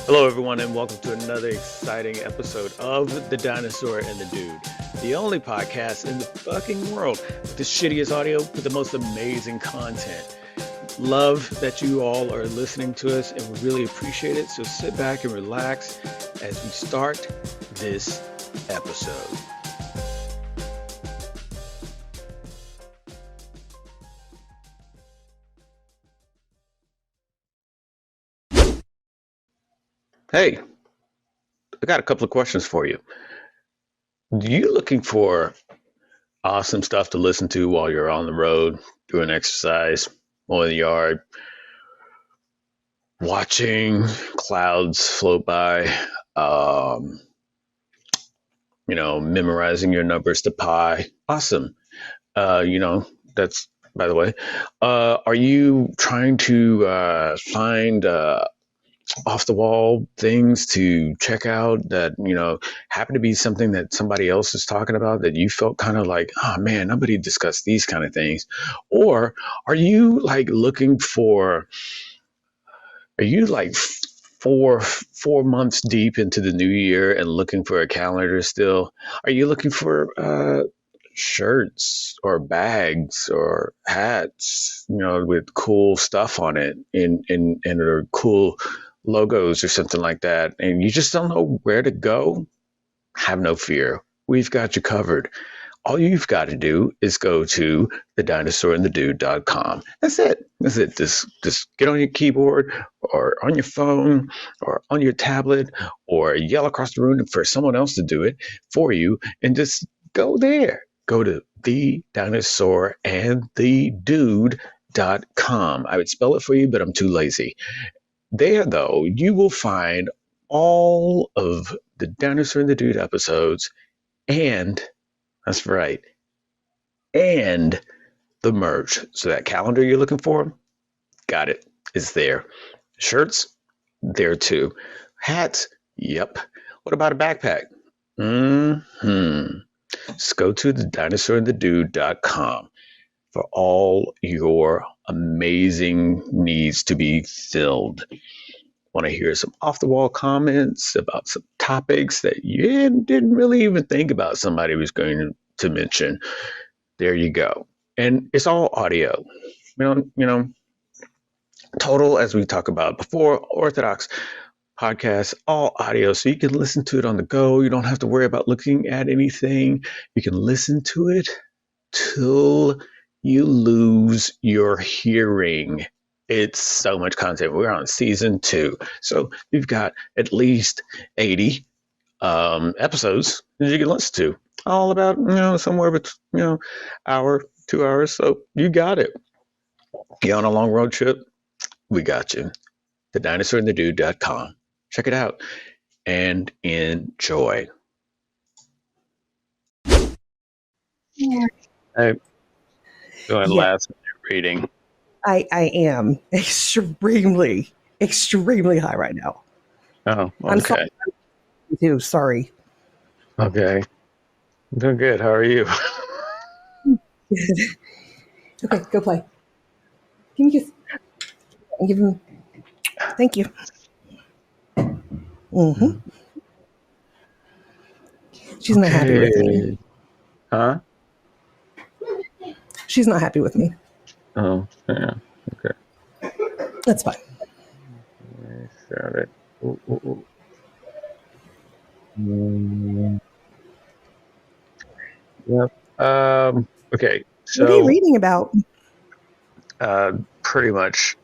Hello, everyone, and welcome to another exciting episode of The Dinosaur and the Dude, the only podcast in the fucking world with the shittiest audio with the most amazing content. Love that you all are listening to us, and we really appreciate it. So sit back and relax as we start this episode. Hey, I got a couple of questions for you. You looking for awesome stuff to listen to while you're on the road, doing exercise, mowing the yard, watching clouds float by, memorizing your numbers to pi? Awesome. That's, by the way, are you trying to find off the wall things to check out that happen to be something that somebody else is talking about that you felt kind of like, oh man, nobody discussed these kind of things? Or are you like looking for, are you like four months deep into the new year and looking for a calendar still? Are you looking for shirts or bags or hats, with cool stuff on it and or cool logos or something like that, and you just don't know where to go? Have no fear. We've got you covered. All you've got to do is go to TheDinosaur&TheDude.com. That's it. That's it. Just get on your keyboard or on your phone or on your tablet or yell across the room for someone else to do it for you and just go there. Go to TheDinosaur&TheDude.com. I would spell it for you, but I'm too lazy. There, though, you will find all of the Dinosaur and the Dude episodes and, that's right, and the merch. So that calendar you're looking for, got it. It's there. Shirts, there too. Hats, yep. What about a backpack? Just go to TheDinosaurandTheDude.com for all your amazing needs to be filled. Want to hear some off-the-wall comments about some topics that you didn't really even think about somebody was going to mention? There you go. And it's all audio. Total, as we talked about before, orthodox podcast, all audio. So you can listen to it on the go. You don't have to worry about looking at anything. You can listen to it till you lose your hearing. It's so much content. We're on season 2. So you've got at least 80 episodes that you can listen to. All about, somewhere between, hour, 2 hours. So you got it. You on a long road trip? We got you. TheDinosaurandTheDude.com. Check it out and enjoy. Hey, go ahead, last reading. I am extremely high right now. Oh, okay. I'm sorry. Too. Sorry. Okay. I'm doing good. How are you? Good. Okay, go play. Give me a kiss. Give him. Thank you. Mm-hmm. She's not happy with me. Huh? She's not happy with me. Oh, yeah. Okay. That's fine. Started. Yep. Okay. So, what are you reading about? Pretty much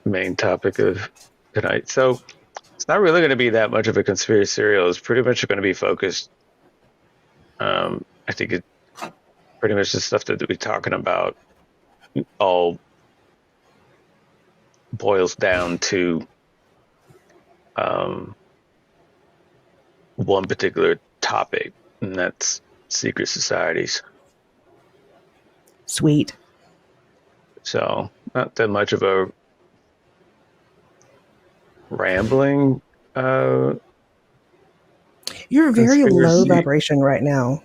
main topic of tonight. So it's not really going to be that much of a conspiracy serial. It's pretty much going to be focused. I think it's pretty much the stuff that we're talking about all boils down to one particular topic, and that's secret societies. Sweet. So not that much of a rambling. You're very low vibration right now.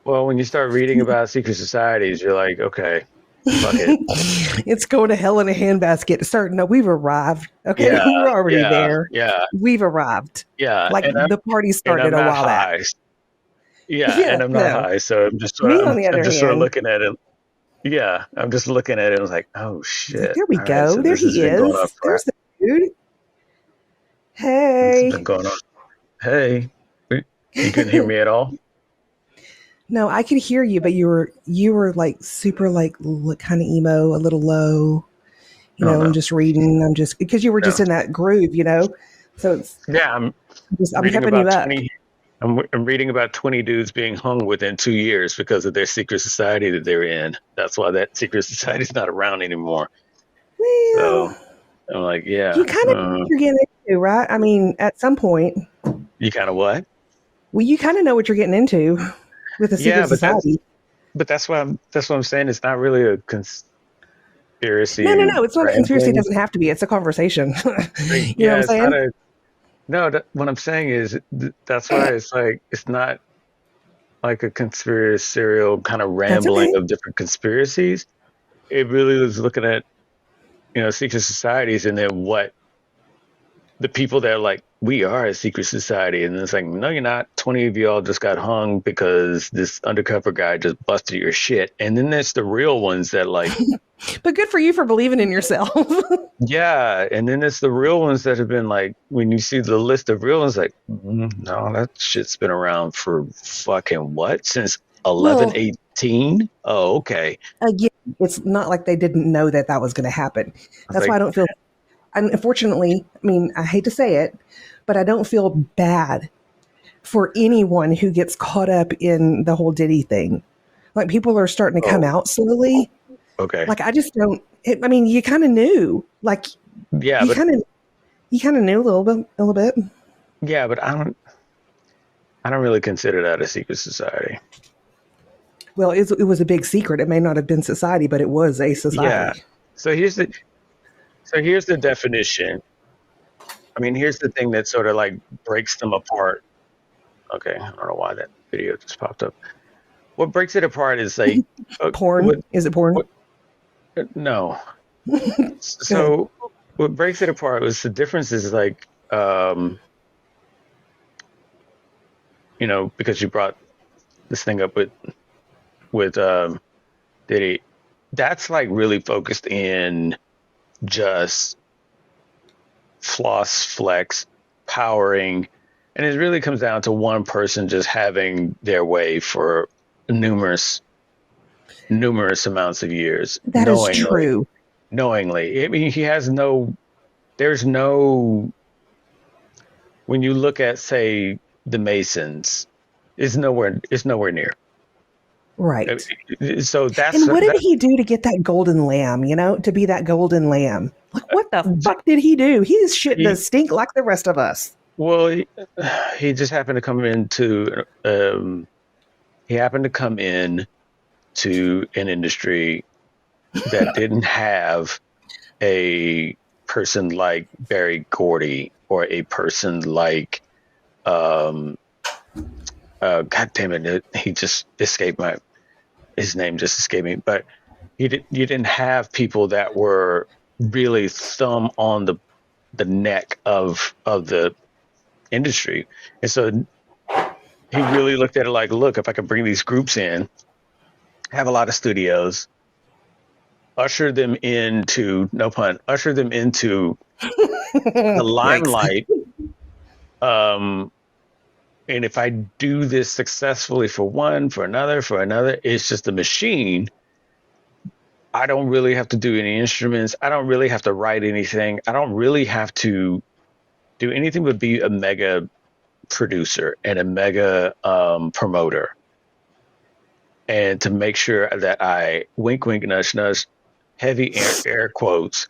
Well, when you start reading about secret societies, you're like, okay, Fuck it. It's going to hell in a handbasket. Sir, no, we've arrived. Okay, Yeah, we're already yeah, there. yeah, We've arrived. yeah. Like the party And started I'm a not while back. high. Yeah, Yeah, and I'm not no. high, so Me, on the I'm other just sort of hand, looking at it. Yeah, I'm just looking at it. I was like, oh it's like, shit! there we All right, go. so There this has he been going on is. for. There's the dude. This has been Hey. going on. Hey, you couldn't hear me at all? No, I could hear you, but you were like super like kind of emo, a little low. Oh I'm no, just reading. I'm just because you were no. just in that groove. So Yeah, I'm reading pepping you about up. 20. I'm reading about 20 dudes being hung within 2 years because of their secret society that they're in. That's why that secret society is not around anymore. So Well, I'm like, yeah. you kind of know what you're getting into, right? I mean, at some point, You kind of what? well, you kind of know what you're getting into with a secret Yeah, society. but that's what I'm saying. It's not really a No, no, conspiracy no. It's not a conspiracy. It rambling. doesn't have to be. It's a conversation. You know what Yeah, I'm it's not saying? a no. What I'm saying is that's why it's like it's not like a conspiracy serial kind of That's rambling okay. of different conspiracies. It really was looking at secret societies and then what the people that are like, we are a secret society. And it's like, no, you're not. 20 of y'all just got hung because this undercover guy just busted your shit. And then there's the real ones that like, But good for you for believing in yourself. yeah. And then it's the real ones that have been like, when you see the list of real ones, like, no, that shit's been around for fucking what? Since Well, 1118? Oh, okay. again, it's not like they didn't know that that was going to happen. I was That's why I like, don't feel. And unfortunately, I mean, I hate to say it, but I don't feel bad for anyone who gets caught up in the whole Diddy thing. Like people are starting to come oh, out slowly. okay. Like I just don't. I mean, you kind of knew. Like Yeah, you but kind of you kind of knew a little bit. yeah, but I don't really consider that a secret society. Well, it was a big secret. It may not have been society, but it was a Yeah. society. So here's the definition. I mean, here's the thing that sort of like breaks them apart. Okay, I don't know why that video just popped up. What breaks it apart is like Porn? Is it porn? what no. Go ahead. So what breaks it apart was the difference is like because you brought this thing up with Diddy. That's like really focused in just floss, flex, powering, and it really comes down to one person just having their way for numerous, numerous amounts of years, That is true. knowingly. I mean, he has no. There's no. When you look at, say, the Masons, It's nowhere near. Right. So And what did that. he do to get that golden lamb, to be that golden lamb? Like, what the fuck did he do? His shit He does stink like the rest of us. well, he just happened to come into. He happened to come in to an industry that didn't have a person like Barry Gordy or a person like God damn it, he just escaped his name just escaped me, but you didn't have people that were really thumb on the neck of the industry. And so he really looked at it like, look, if I can bring these groups in, have a lot of studios, usher them into, no pun, usher them into the Yikes. limelight. Um, and if I do this successfully for one, for another, it's just a machine. I don't really have to do any instruments. I don't really have to write anything. I don't really have to do anything but be a mega producer and a mega promoter. And to make sure that I wink, wink, nudge, nudge, heavy air quotes,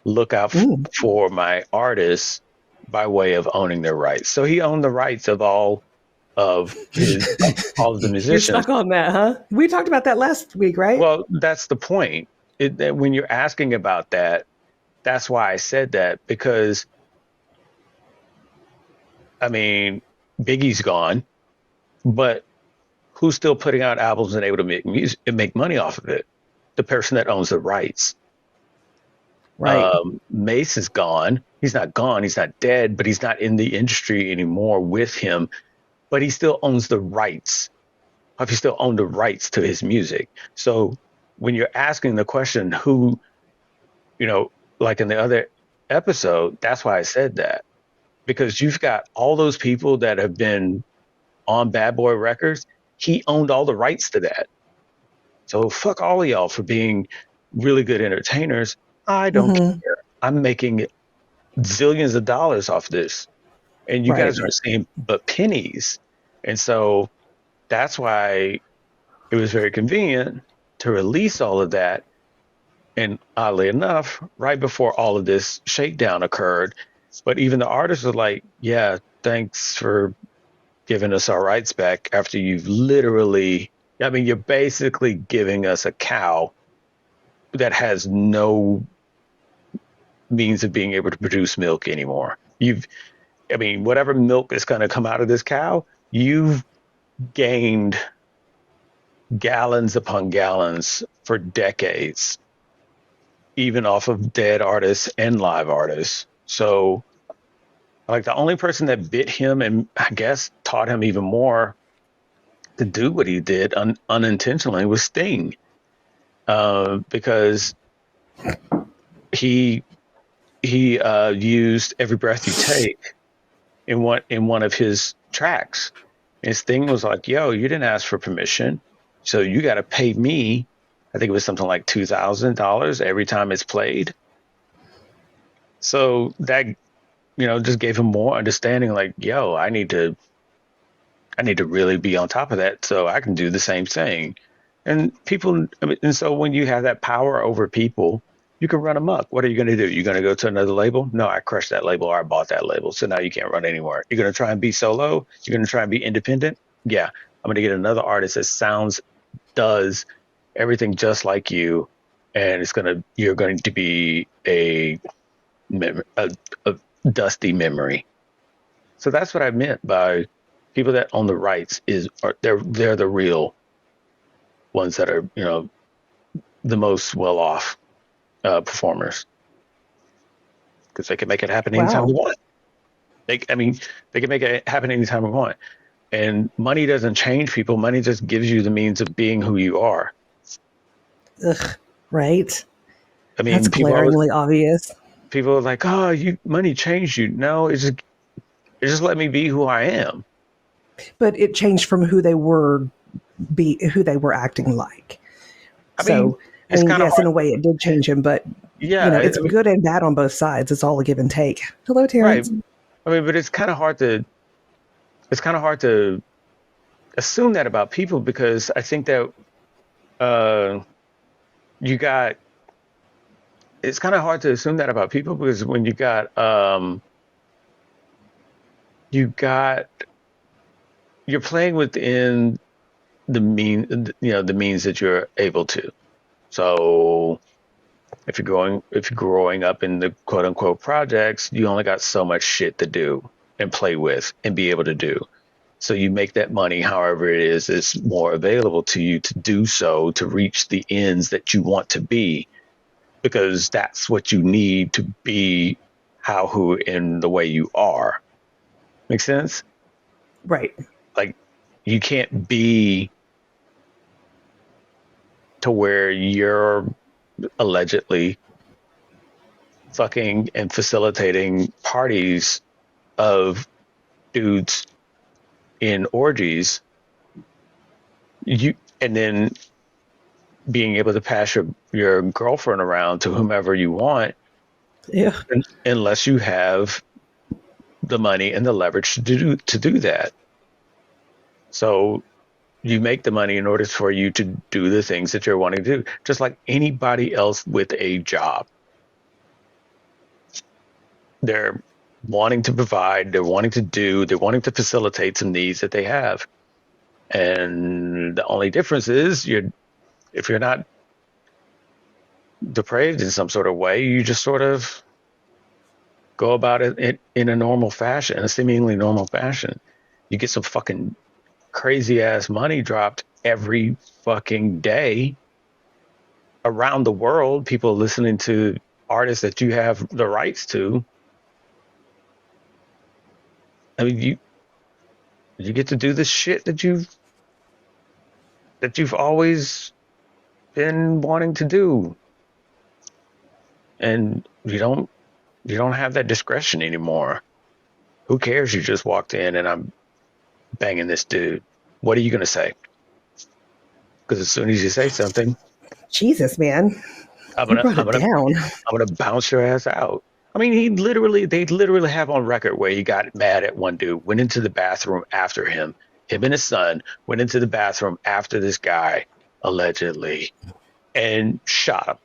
look out for my artists by way of owning their rights. So he owned the rights of all of the You're musicians. stuck on that, huh? We talked about that last week, right? Well, that's the point. That when you're asking about that, that's why I said that, because I mean, Biggie's gone, but who's still putting out albums and able to make music and make money off of it? the person that owns the rights. Right. Mace is gone. He's not gone. He's not dead, but he's not in the industry anymore with him. But he still owns the rights. He still owned the rights to his music. So when you're asking the question, who, you know, like in the other episode, that's why I said that, because you've got all those people that have been on Bad Boy Records. He owned all the rights to that. So fuck all of y'all for being really good entertainers. I don't Hmm. care. I'm making zillions of dollars off this, and you Right. guys are seeing but pennies. And so that's why it was very convenient to release all of that. And oddly enough, right before all of this shakedown occurred, but even the artists were like, yeah, thanks for giving us our rights back after you've literally, I mean, you're basically giving us a cow that has no means of being able to produce milk anymore. I mean, whatever milk is going to come out of this cow, you've gained gallons upon gallons for decades, even off of dead artists and live artists. So, like, the only person that bit him and I guess taught him even more to do what he did unintentionally was Sting, because he he used "Every Breath You Take" in one of his tracks. And Sting was like, "Yo, you didn't ask for permission, so you got to pay me." I think it was something like $2,000 every time it's played. So that, just gave him more understanding. Like, yo, I need to really be on top of that so I can do the same thing. And people, I mean, and so when you have that power over people, you can run amok. What are you going to do? You're going to go to another label? No, I crushed that label or I bought that label. So now you can't run anywhere. You're going to try and be solo? You're going to try and be independent? Yeah. I'm going to get another artist that does everything just like you. And you're going to be a, a dusty memory. So that's what I meant by people that own the rights they're the real ones that are the most well off performers, because they can make it happen anytime they Wow. want. I mean, they can make it happen anytime they want. And money doesn't change people. Money just gives you the means of being who you are. Ugh. Right. I That's mean, glaringly obvious. people are like, oh, money changed you. No, it just let me be who I am. But it changed from who they were acting like. I mean, So, I it's mean, kind of yes, in hard. a way, it did change him, but Yeah, I it's mean, good and bad on both sides. It's all a give and take. Hello, right. Terrence. I mean, but it's kind of hard to assume that about people, because I think that uh, you got it's kind of hard to assume that about people, because when you got you're playing within the means that you're able to. So if you're growing up in the quote unquote projects, you only got so much shit to do and play with and be able to do. So you make that money however it is more available to you to do so, to reach the ends that you want to be, because that's what you need to be how, who, and the way you are. Make sense? Right. Like, you can't be to where you're allegedly fucking and facilitating parties of dudes in orgies, you and then being able to pass your girlfriend around to whomever you want, Yeah. unless you have the money and the leverage to do that. So you make the money in order for you to do the things that you're wanting to do, just like anybody else with a job. They're wanting to provide, they're wanting to facilitate some needs that they have. And the only difference is, if you're not depraved in some sort of way, you just sort of go about it in a normal fashion, a seemingly normal fashion. You get some fucking crazy ass money dropped every fucking day around the world, people listening to artists that you have the rights to. I mean, you get to do the shit that you've always been wanting to do, and you don't have that discretion anymore. Who cares? You just walked in and I'm banging this dude. What are you gonna say? Because as soon as you say something, Jesus, man, I'm you gonna brought I'm it gonna down. I'm gonna bounce your ass out. I mean, they literally have on record where he got mad at one dude, went into the bathroom after him. Him and his son went into the bathroom after this guy, allegedly, and shot him,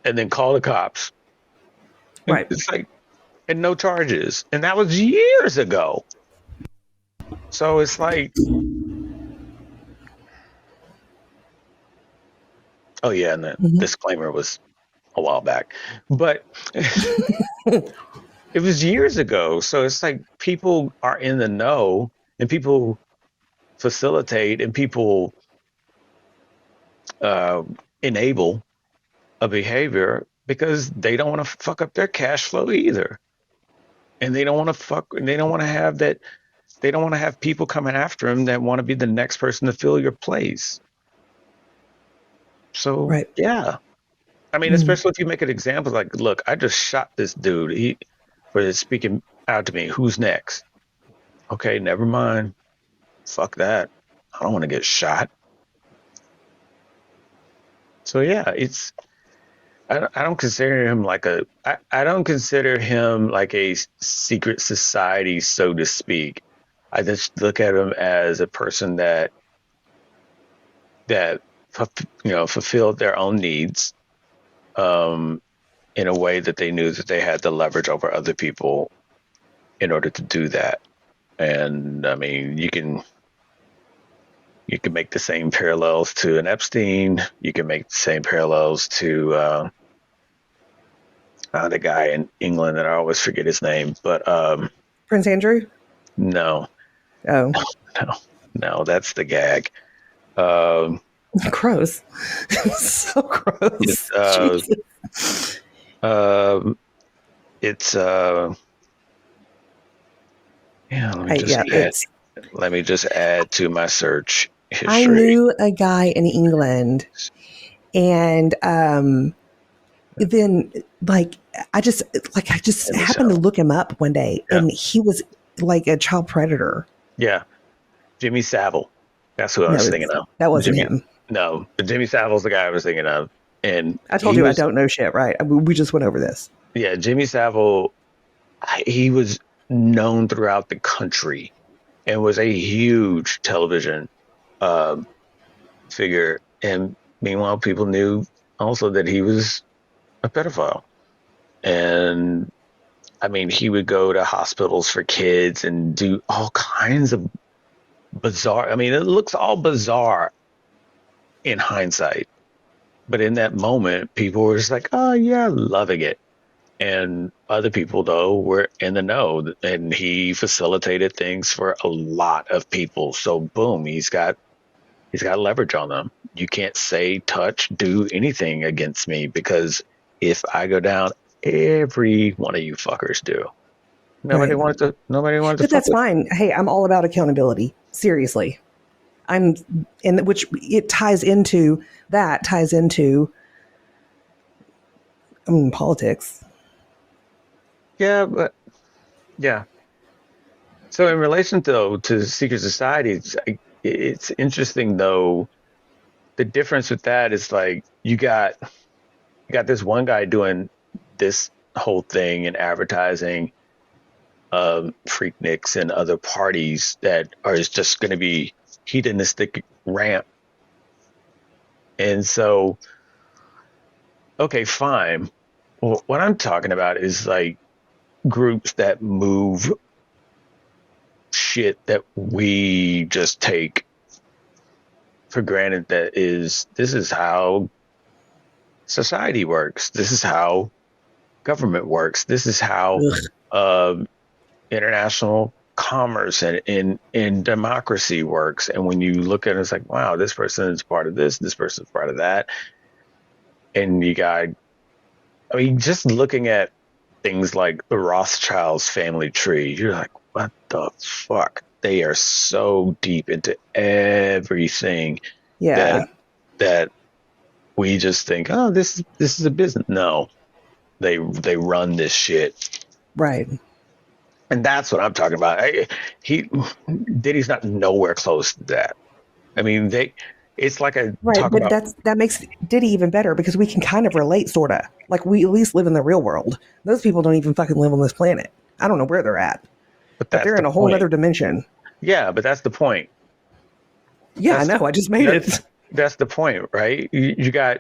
and then called the cops. And Right. it's like, and no charges. And that was years ago. So it's like, oh yeah, and the Mhm. disclaimer was a while back, but it was years ago. So it's like people are in the know, and people facilitate, and people uh, enable a behavior because they don't want to fuck up their cash flow either, and they don't want to fuck. They don't want to have that. They don't want to have people coming after them that want to be the next person to fill your place. So Right. yeah, I mean, Mm. especially if you make an example like, look, I just shot this dude. He for speaking out to me. Who's next? Okay, never mind. Fuck that. I don't want to get shot. So yeah, I don't consider him like I don't consider him like a secret society, so to speak. I just look at him as a person that fulfilled their own needs um, in a way that they knew that they had the leverage over other people in order to do that. And I mean, you can make the same parallels to an Epstein. You can make the same parallels to the guy in England that I always forget his name, but Prince Andrew? no, Oh, no, no, that's the gag. Um, gross. So it's gross. uh, Jesus. um, it's yeah. Yeah, it's. Let me just add to my search I history. knew a guy in England, and then like I just Let me happened to so look him up one day, yeah, and he was like a child predator. yeah. Jimmy Savile. That's who I No, was thinking of. that wasn't Jimmy. him. No, but Jimmy Savile's the guy I was thinking of, and I told he you I was don't know shit, right? We just went over this. yeah. Jimmy Savile. He was known throughout the country and was a huge television um, figure. And meanwhile, people knew also that he was a pedophile. And I mean, he would go to hospitals for kids and do all kinds of bizarre. I mean, it looks all bizarre in hindsight, but in that moment, people were just like, "Oh yeah, loving it." And other people though were in the know, and he facilitated things for a lot of people. So boom, he's got leverage on them. You can't say, touch, do anything against me because if I go down, every one of you fuckers do. Nobody Right. wanted to. Nobody wanted to But fuck that's with. fine. Hey, I'm all about accountability. Seriously. I'm in which it ties into politics. Yeah, but yeah. So in relation though to secret societies, it's interesting though. The difference with that is like you got this one guy doing this whole thing in advertising Freakniks and other parties that are just going to be hedonistic ramp. And so, okay, fine. Well, what I'm talking about is like groups that move shit that we just take for granted that this is how society works. This is how government works. This is how Ugh. uh, international commerce and democracy works. And when you look at it, it's like, wow, this person is part of this person's part of that. And you got, I mean, just looking at things like the Rothschilds family tree, you're like, what the fuck? They are so deep into everything that Yeah. that we just think, oh, this is a business. No, they run this shit, Right. and that's what I'm talking about. He Diddy's not nowhere close to that. I mean, it's like a Right. talk But about, that makes Diddy even better because we can kind of relate, sort of. Like we at least live in the real world. Those people don't even fucking live on this planet. I don't know where they're at, but but that's they're the in a whole point. other dimension. Yeah, but that's the point. Yeah, I That's know. I just made that it. that's the point, right? You got.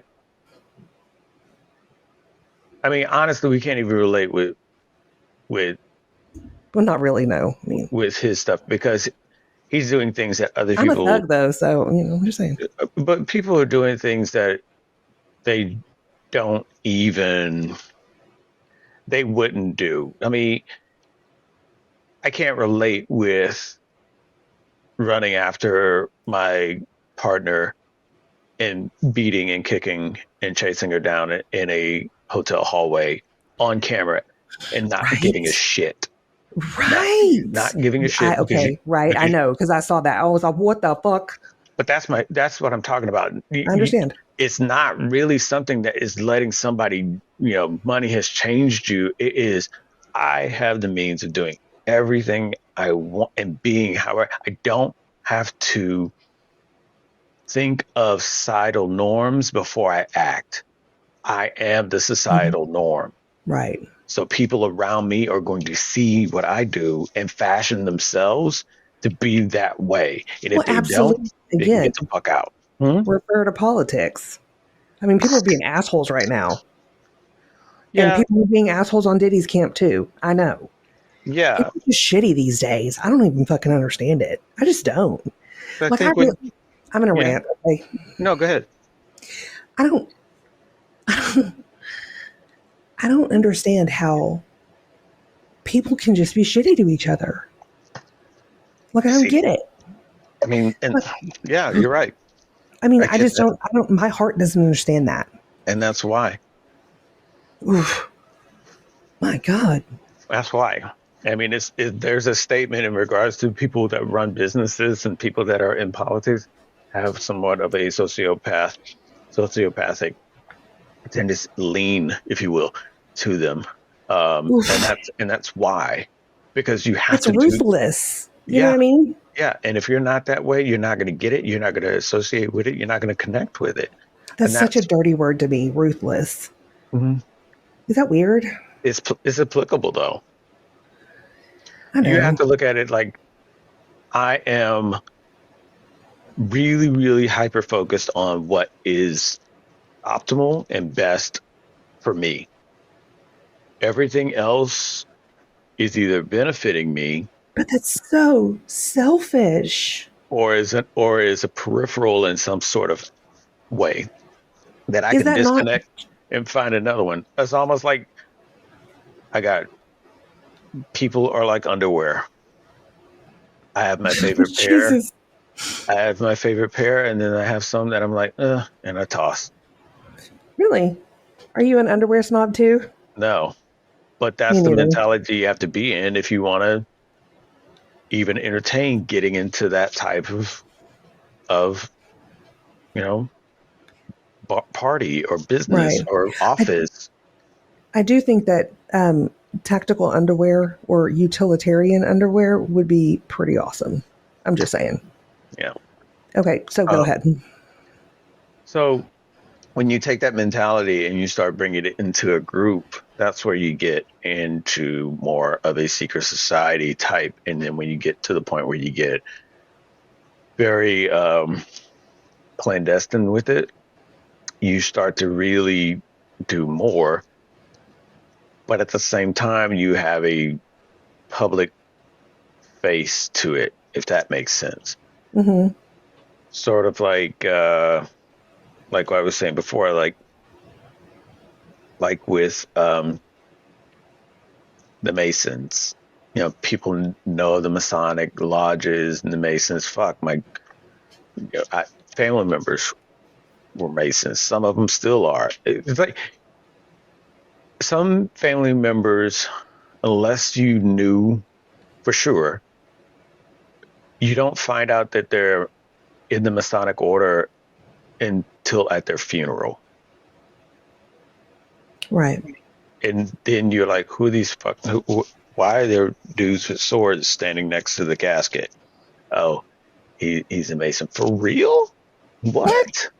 I mean, honestly, we can't even relate with Well, not really. No. I mean, with his stuff because he's doing things that other I'm a people, thug though, so I'm just saying. but people are doing things that they don't even, they wouldn't do. I mean, I can't relate with running after my partner and beating and kicking and chasing her down in a hotel hallway on camera and not giving a Right. shit. Not Right. not giving a shit Okay. Right. I because know because I saw that. I was like, what the fuck? but that's what I'm talking about. I understand. It's not really something that is letting somebody, money has changed you. It is, I have the means of doing everything I want and being however. I don't have to think of societal norms before I act. I am the Mhm. societal norm. Right. So people around me are going to see what I do and fashion themselves to be that way. And if Well, they don't, absolutely. they can Again, get the fuck out. Hmm? refer to politics. I mean, people are being assholes right now. And Yeah, people are being assholes on Diddy's camp too. I know. yeah. People are just shitty these days. I don't even fucking understand it. I just don't. I Like think with I'm in a yeah. rant. Okay? No, go ahead. I don't I don't understand how people can just be shitty to each other. Like I don't See, get it. I mean, and Like yeah, you're right. I mean, I get that, I don't my heart doesn't understand that. and that's why. Oof, my God. That's why. I mean, there's a statement in regards to people that run businesses and people that are in politics have somewhat of a sociopathic tendency, lean, if you will, to them, and Oof. that's why, because you have It's to do, ruthless. You know what yeah, I mean? yeah, and if you're not that way, you're not going to get it, you're not going to associate with it, you're not going to connect with it, That's and such a that's dirty word to me, ruthless. mhm. Is that weird? It's applicable though. I You have know. to look at it like I am really, really hyper focused on what is optimal and best for me. Everything else is either benefiting me But that's so selfish. or is a peripheral in some sort of way that I Is can that not disconnect and find another one. It's almost like I got people are like underwear. I have my favorite pair. Jesus? I have my favorite pair, and then I have some that I'm like, and I toss. Really? Are you an underwear snob too? No, but that's Me the neither. mentality you have to be in if you want to even entertain getting into that type of you know party or business Right. or I, office. I do think that tactical underwear or utilitarian underwear would be pretty awesome. I'm just saying. Yeah. Okay, so go Um, ahead. so when you take that mentality and you start bringing it into a group, that's where you get into more of a secret society type. And then when you get to the point where you get very clandestine with it, you start to really do more. But at the same time, you have a public face to it, if that makes sense. Hmm. Sort of like what I was saying before, like with the Masons. people know the Masonic lodges and the Masons. Fuck, family members were Masons. Some of them still are. It's like some family members, unless you knew for sure, you don't find out that they're in the Masonic order until at their funeral. Right. And then you're like, who are these fuck? Why are there dudes with swords standing next to the casket? Oh, he's a Mason. For real? What?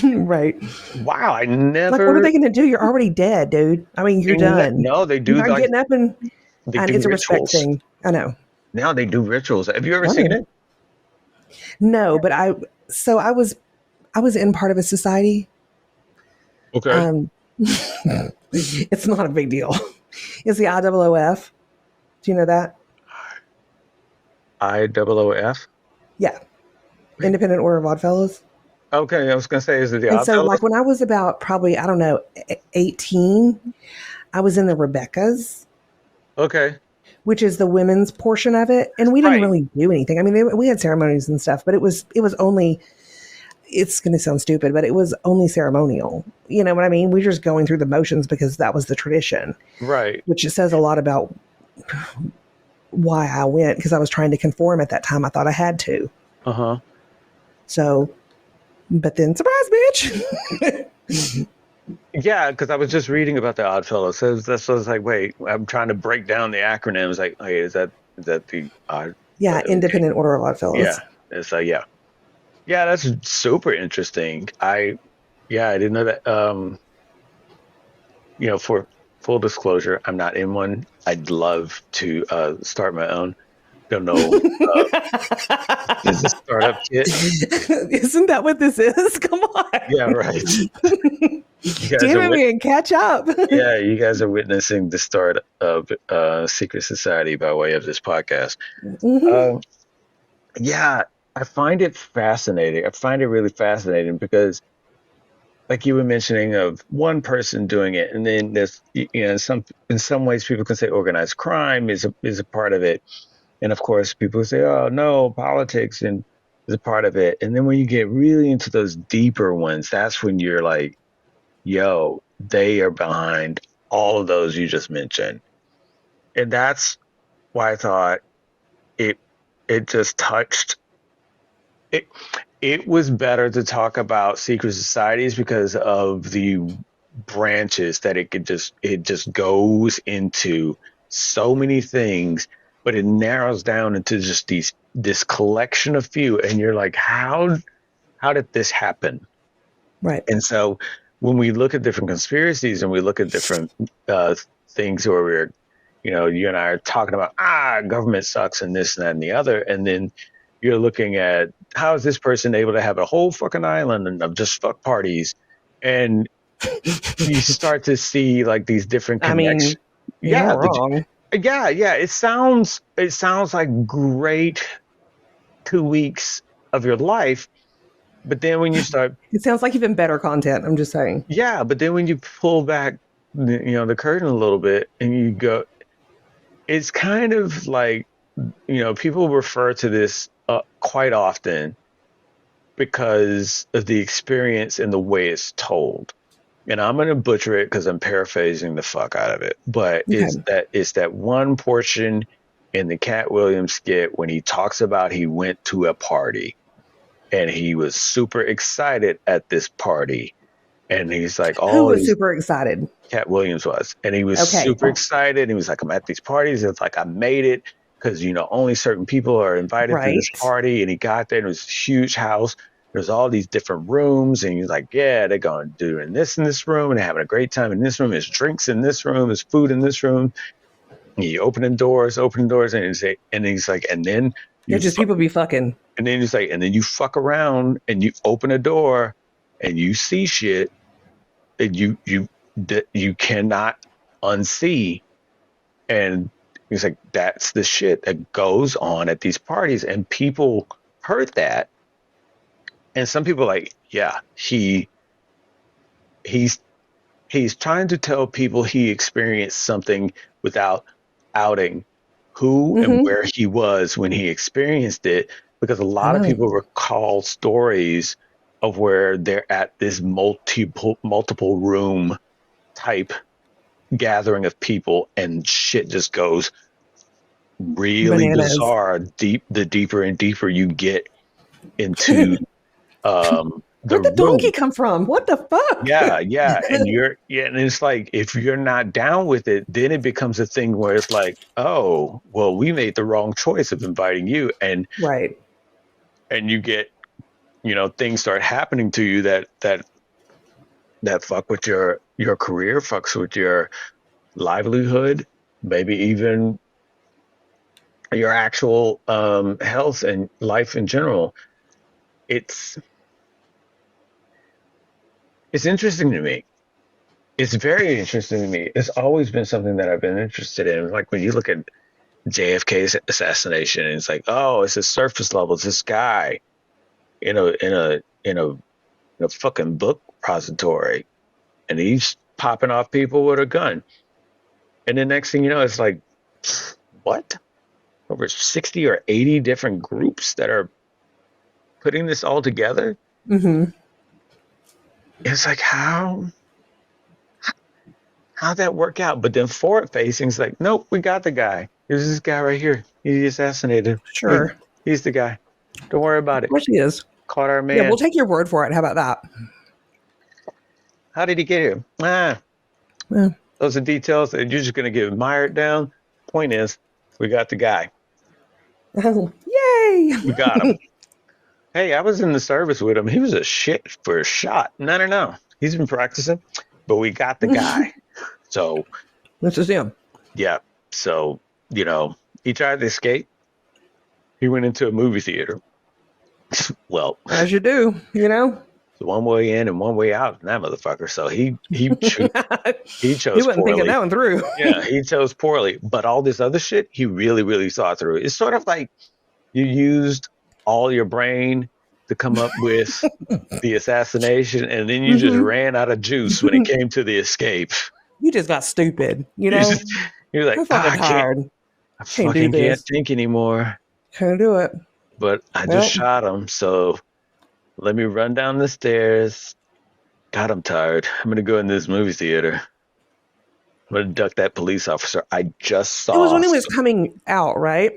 Right. Wow, I Like, what are never. they going to do? You're already dead, dude. I mean, you're done. No, they You're do not like getting up and they do it's a respect rituals. thing. I know. Now they do rituals. Have you ever I seen know. it? No, but I was in part of a society. Okay. Um, it's not a big deal. It's the IOOF. Do you know that? IOOF. Yeah. Independent Order of Odd Fellows. Okay, I was gonna say, is it the And so, Oddfellows? like, when I was about probably, I don't know, 18, I was in the Rebeccas, Okay, which is the women's portion of it. And we didn't right, really do anything. I mean, we had ceremonies and stuff, but it was only, it's going to sound stupid, but it was only ceremonial. You know what I mean? We're just going through the motions because that was the tradition, right. which says a lot about why I went, because I was trying to conform at that time. I thought I had to. Uh huh. So, but then surprise, bitch. Yeah, because I was just reading about the Oddfellows. So that's what I was like. Wait, I'm trying to break down the acronyms. Like, hey, is that the odd? Yeah, Okay, Independent Order of Odd yeah. Fellows. It's like yeah. That's super interesting. I didn't know that. For full disclosure, I'm not in one. I'd love to start my own. Don't know. Uh, is a startup kit? Isn't that what this is? Come Yeah, on. right. You guys Damn are it, man, catch up. yeah, you guys are witnessing the start of secret society by way of this podcast. Hmm. Um, yeah, I find it fascinating. I find it really fascinating because, like you were mentioning, of one person doing it, and then there's in some ways people can say organized crime is a part of it, and of course people say, oh no, politics and is a part of it, and then when you get really into those deeper ones, that's when you're like, yo, they are behind all of those you just mentioned. And that's why I thought it it just touched it it was better to talk about secret societies because of the branches that it just goes into so many things, but it narrows down into just this collection of few, and you're like, how did this happen? Right. And so when we look at different conspiracies and we look at different uh, things where you and I are talking about, government sucks and this and that and the other. And then you're looking at how is this person able to have a whole fucking island and of just fuck parties? And you start to see like these different I mean, connections. you're not Yeah. wrong. Yeah. It sounds like great 2 weeks of your life. But then when you start It sounds like even better content. I'm just saying. Yeah, but then when you pull back, the curtain a little bit, and you go, it's kind of like, people refer to this quite often because of the experience and the way it's told. And I'm going to butcher it because I'm paraphrasing the fuck out of it. But it's Okay. that one portion in the Cat Williams skit when he talks about he went to a party and he was super excited at this party, and he's like, Who all was these super excited? Cat Williams was, and he was Okay. super excited. He was like, "I'm at these parties. It's like I made it because only certain people are invited to this Right. party." And he got there, and it was a huge house. There's all these different rooms, and he's like, "Yeah, they're going to do this in this room, and they're having a great time in this room. There's drinks in this room. There's food in this room." And you opening doors, and he's like, and then Yeah, you, just fuck, people be fucking. and then he's like, and then you fuck around, and you open a door, and you see shit that you cannot unsee. And he's like, that's the shit that goes on at these parties. And people heard that. And some people are like, yeah, he's he's trying to tell people he experienced something without outing who and Mm-hmm. where he was when he experienced it, because a I lot of know. people recall stories of where they're at this multiple room type gathering of people and shit just goes really Bananas. bizarre the deeper and deeper you get into the Where'd the donkey room. come from? What the fuck? Yeah, and it's like if you're not down with it, then it becomes a thing where it's like, oh, well, we made the wrong choice of inviting you, Right. and you get, things start happening to you that fuck with your career, fucks with your livelihood, maybe even your actual health and life in general. It's it's interesting to me. It's very interesting to me. It's always been something that I've been interested in. Like when you look at JFK's assassination, and it's like, oh, it's a surface level. It's this guy in a fucking book repository, and he's popping off people with a gun. And the next thing you know, it's like, what? Over 60 or 80 different groups that are putting this all together. Mm-hmm. It's like, how'd that work out? But then forward facing is like, nope, we got the guy. Here's this guy right here. He assassinated. He, Sure. he's the guy. Don't worry about Of it. course he is. Caught our Yeah, we'll man. take your word for it. How about that? How did he get here? Yeah. Those are details that you're just going to get mired down. Point is, we got the guy. Oh, yay! We got him. Hey, I was in the service with him. He was a shit for a shot. No. He's been practicing, but we got the guy. So, This is him. yeah. So, he tried to escape. He went into a movie theater. Well, As you do, one way in and one way out, that motherfucker. So he He chose wasn't thinking poorly. that one through. Yeah, he chose poorly. But all this other shit, he really, really thought through. It's sort of like you used all your brain to come up with the assassination, and then you just Hmm. ran out of juice when it came to the escape. You just got stupid, You're like, I'm fucking tired. I Can't do fucking can't this. think anymore. Can't do it. But I just Well, shot him, so let me run down the stairs. God, I'm tired. I'm gonna go in this movie theater. I'm gonna duck that police officer I just it was saw. when he was coming out, right?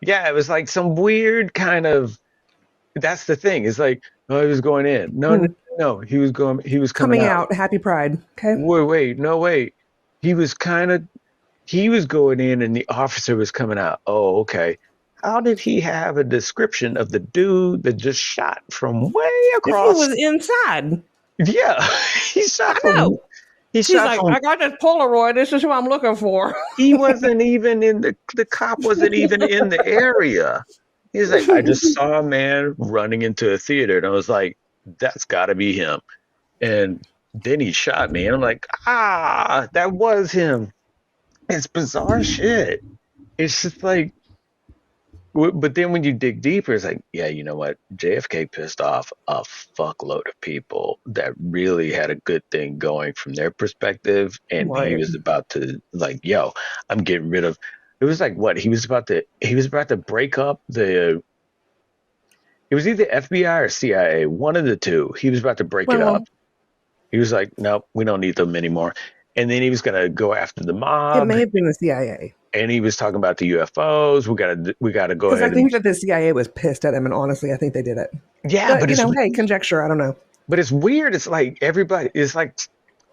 Yeah, it was like some weird kind of. That's the thing. It's like, oh, he was going in. No, no, Mm. no. He was going. He was coming Coming out. out. Happy Pride. Okay. Wait, no, wait. He was kind of. He was going in, and the officer was coming out. Oh, okay. How did he have a description of the dude that just shot from way If he across? was inside, Yeah, he shot I from. know. He He's shot like, from. I got this Polaroid. This is who I'm looking for. He wasn't even in the cop wasn't even in the area. He's like, I just saw a man running into a theater, and I was like, that's got to be him. And then he shot me, and I'm like, that was him. It's bizarre shit. It's just like, but then when you dig deeper, it's like, yeah, you know what? JFK pissed off a fuckload of people that really had a good thing going from their perspective, and he Right. was about to like, yo, I'm getting rid of. It was like what he was about to break up the. It was either FBI or CIA, one of the two. He was about to break it up. Well, He was like, nope, we don't need them anymore. And then he was gonna go after the it mob, may have been the CIA and he was talking about the UFOs. We gotta go because I ahead and think that the CIA was pissed at him, and honestly, I think they did it. yeah, But hey, conjecture. I don't know. but it's weird. It's like everybody. It's like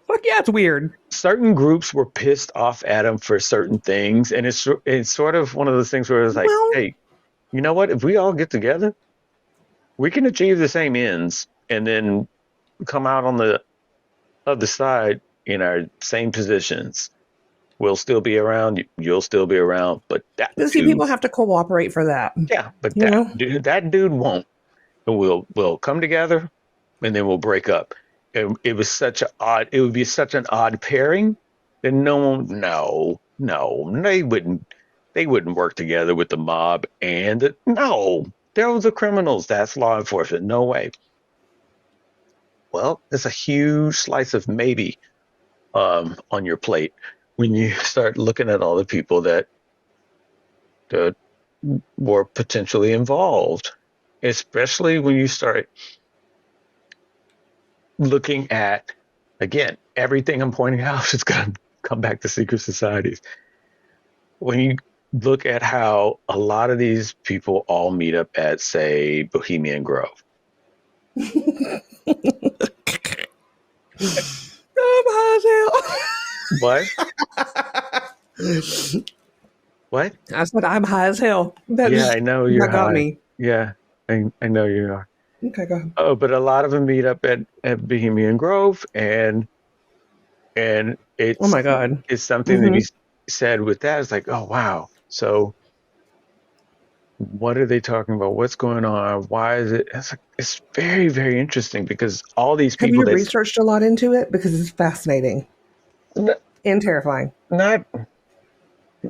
Fuck yeah, it's weird. certain groups were pissed off at him for certain things, and it's sort of one of those things where it's like, Well, hey, you know what? If we all get together, we can achieve the same ends, and then come out on the other side in our same positions. We'll still be around. You'll still be around, but that but see, dude, people have to cooperate for that. yeah, but You know, that dude won't. And we'll come together, and then we'll break up. And it would be such an odd pairing that no, they wouldn't work together with the mob and no, those are criminals. That's law enforcement. No way. Well, it's a huge slice of maybe on your plate when you start looking at all the people that that were potentially involved, especially when you start looking at, again, everything I'm pointing out is going to come back to secret societies. When you look at how a lot of these people all meet up at, say, Bohemian Grove. I'm high What? What? as hell. I said I'm high as hell. Yeah, I know you're That got high. me. Yeah, I know you are. Okay, go ahead. Oh, but a lot of them meet up at Bohemian Grove, and Oh my god. it's something to Mm-hmm. be said with that. It's like, oh wow, so what are they talking about? What's going on? Why is it? It's very, very interesting because all these Have people you that's researched a lot into it? Because it's fascinating n- and terrifying. not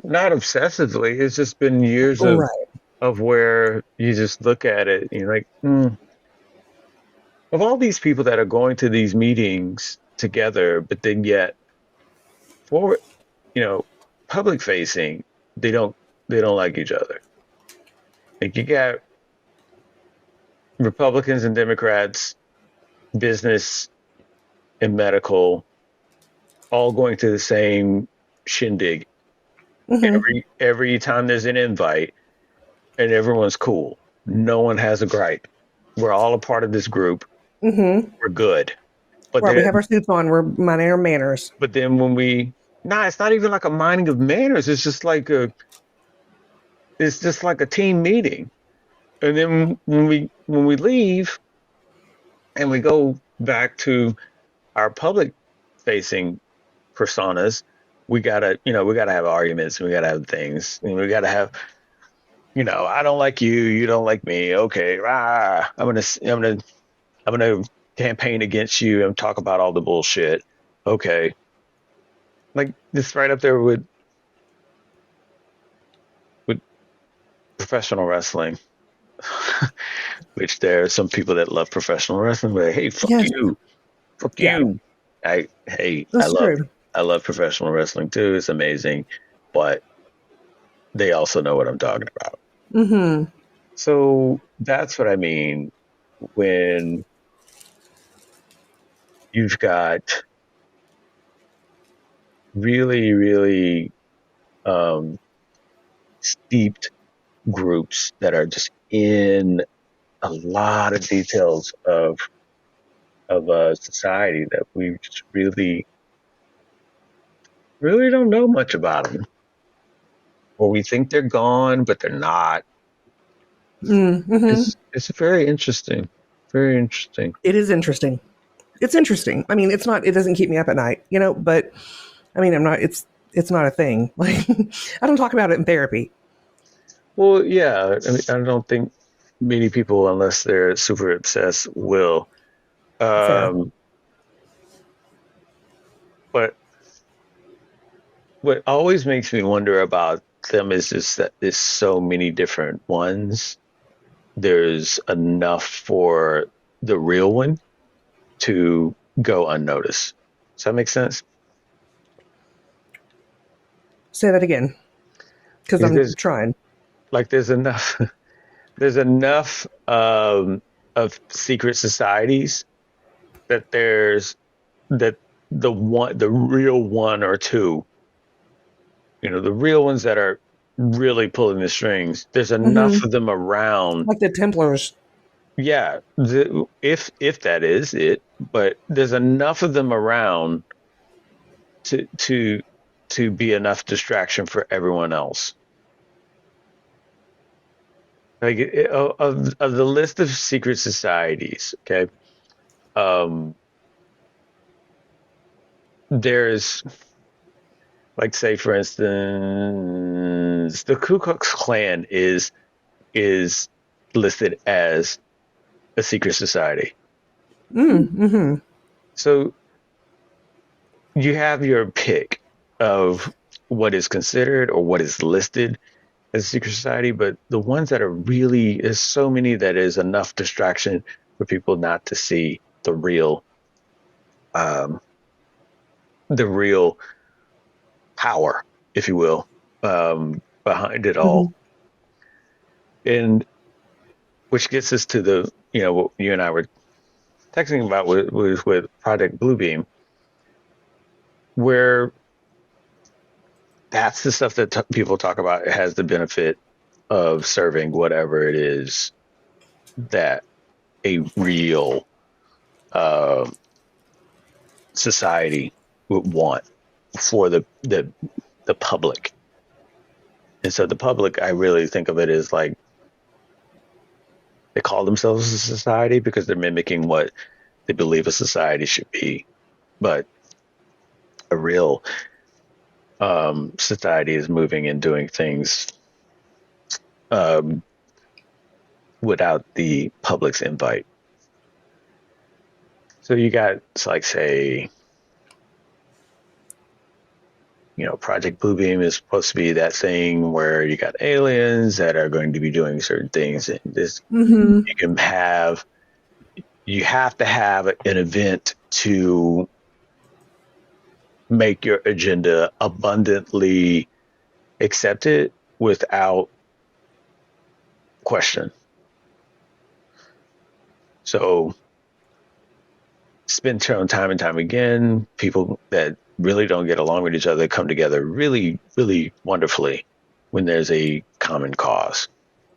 not obsessively. It's just been years Right. of where you just look at it and you're like, of all these people that are going to these meetings together, but then yet for you know public facing, they don't they don't like each other. Like you got Republicans and Democrats, business and medical, all going to the same shindig Mm-hmm. every time there's an invite, and everyone's cool. No one has a gripe. We're all a part of this group. Mm-hmm. We're good. But Right. We there, have our suits on. We're minding our manners. but then when we, nah, it's not even like a minding of manners. It's just like a team meeting. And then when we leave and we go back to our public facing personas, we gotta have arguments. We gotta have things. And we gotta have, I don't like you. You don't like me. Okay, I'm gonna campaign against you and talk about all the bullshit. Okay, like this right up there with professional wrestling, which there are some people that love professional wrestling, but hey, Yes. fuck Yeah. you. Hey, That's true. I love professional wrestling too. It's amazing, but they also know what I'm talking about. Mm-hmm. So that's what I mean when you've got really, really um, steeped groups that are just in a lot of details of society that we just really, really don't know much about them, or we think they're gone, but they're not. Mm-hmm. It's very interesting, very interesting. It is interesting. It's interesting. I mean, it's not. It doesn't keep me up at night, But I mean, I'm not. It's not a thing. Like I don't talk about it in therapy. Well, yeah, I mean, I don't think many people, unless they're super obsessed, will. Fair. Um, but what always makes me wonder about them is just that there's so many different ones. There's enough for the real one to go unnoticed. Does that make sense? Say that again, because Because I'm trying. there's enough there's enough of secret societies that there's that the real one or two, the real ones that are really pulling the strings. There's enough Mm-hmm. of them around. Like the Templars. Yeah, if that is it, but there's enough of them around to be enough distraction for everyone else. Like of the list of secret societies, okay. There's, like, say for instance, the Ku Klux Klan is listed as a secret society. Mm-hmm. So you have your pick of what is considered or what is listed as a secret society, but the ones that are really, there's so many that is enough distraction for people not to see um, the real power, if you will, behind it Mm-hmm. all. And which gets us to the, what you and I were texting about with Project Bluebeam, where that's the stuff that people talk about. It has the benefit of serving whatever it is that a real uh, society would want for the public. And so the public, I really think of it as like they call themselves a society because they're mimicking what they believe a society should be. But a real society is moving and doing things um, without the public's invite. So you got, it's like, say, Project Bluebeam is supposed to be that thing where you got aliens that are going to be doing certain things. And this, Mm-hmm. you have to have an event to make your agenda abundantly accepted without question. So spend time and time again, people that really don't get along with each other come together really, really wonderfully when there's a common cause.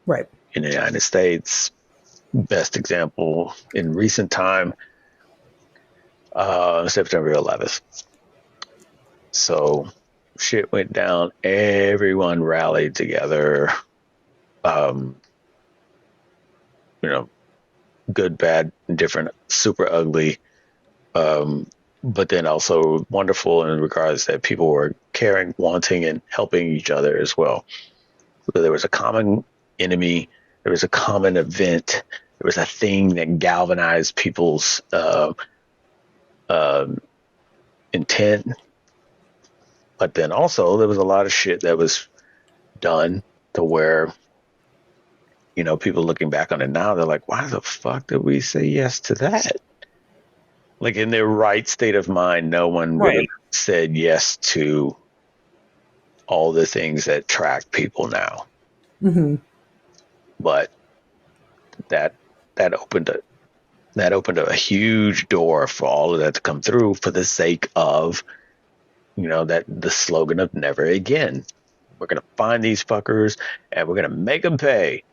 Right. In the United States, best example in recent time, September 11th. So shit went down. Everyone rallied together. Good, bad, different, super ugly. But then also wonderful in regards that people were caring, wanting, and helping each other as well. So there was a common enemy. There was a common event. There was a thing that galvanized people's intent. But then also there was a lot of shit that was done to where, people looking back on it now, they're like, why the fuck did we say yes to that? Like in their right state of mind, no one would have said yes to all the things that track people now. Mm-hmm. But that opened a huge door for all of that to come through for the sake of, that the slogan of never again. We're going to find these fuckers and we're going to make them pay.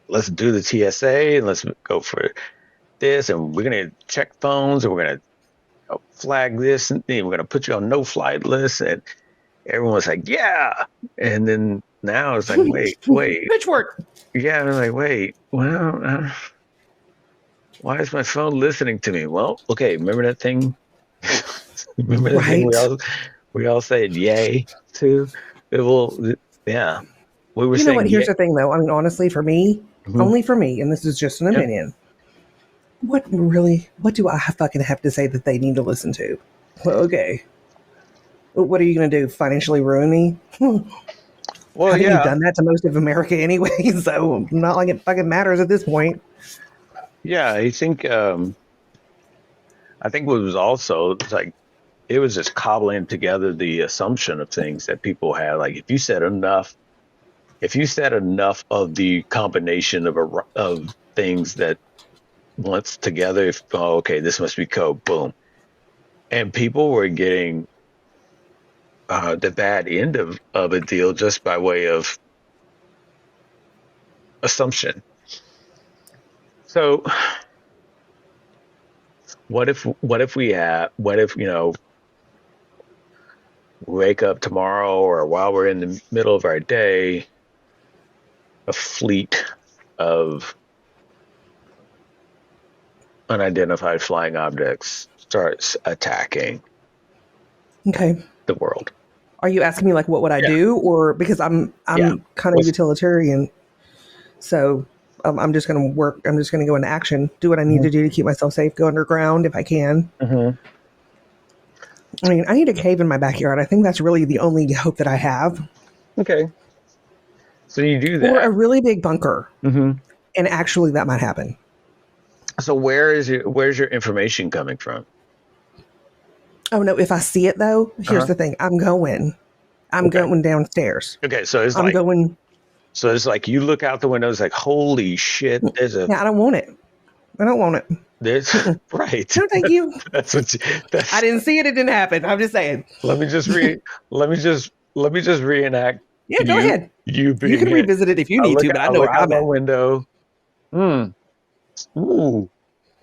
Let's do the TSA and let's go for this. And we're going to check phones and we're going to flag this and then we're going to put you on no flight list. And everyone's like, yeah. And then now it's like, wait. Pitchfork. Yeah. And I'm like, wait, well, why is my phone listening to me? Well, okay. Remember that thing? Remember that thing we all said yay to? Yeah. We were saying, what? Here's the thing, though. I mean, honestly, for me, only for me, and this is just an opinion. What do I fucking have to say that they need to listen to? Well, okay. What are you going to do? Financially ruin me? Well, I think you've done that to most of America anyway, so not like it fucking matters at this point. Yeah, I think what was also like, it was just cobbling together the assumption of things that people had. Like if you said enough of the combination of things that once together, okay, this must be code, boom. And people were getting the bad end of a deal just by way of assumption. So what if we wake up tomorrow or while we're in the middle of our day, a fleet of unidentified flying objects starts attacking the world. Are you asking me like what would I do, or because I'm kind of utilitarian, so I'm just going to work. I'm just going to go into action, do what I need to do to keep myself safe, go underground if I can. I mean, I need a cave in my backyard. I think that's really the only hope that I have. Okay. So you do that. Or a really big bunker. And actually that might happen. So where's your information coming from? Oh no, if I see it though, here's the thing. I'm going downstairs. Okay, so it's I'm going. So it's like you look out the window, it's like, holy shit, Yeah, I don't want it. I don't want it. there's right. No, thank you. That's what I that's didn't see it. It didn't happen. I'm just saying. let me just re let me just reenact Yeah, go you ahead. you You being can it. revisit it if you need to, but I I know look where out I'm my at. window. Hmm. Ooh.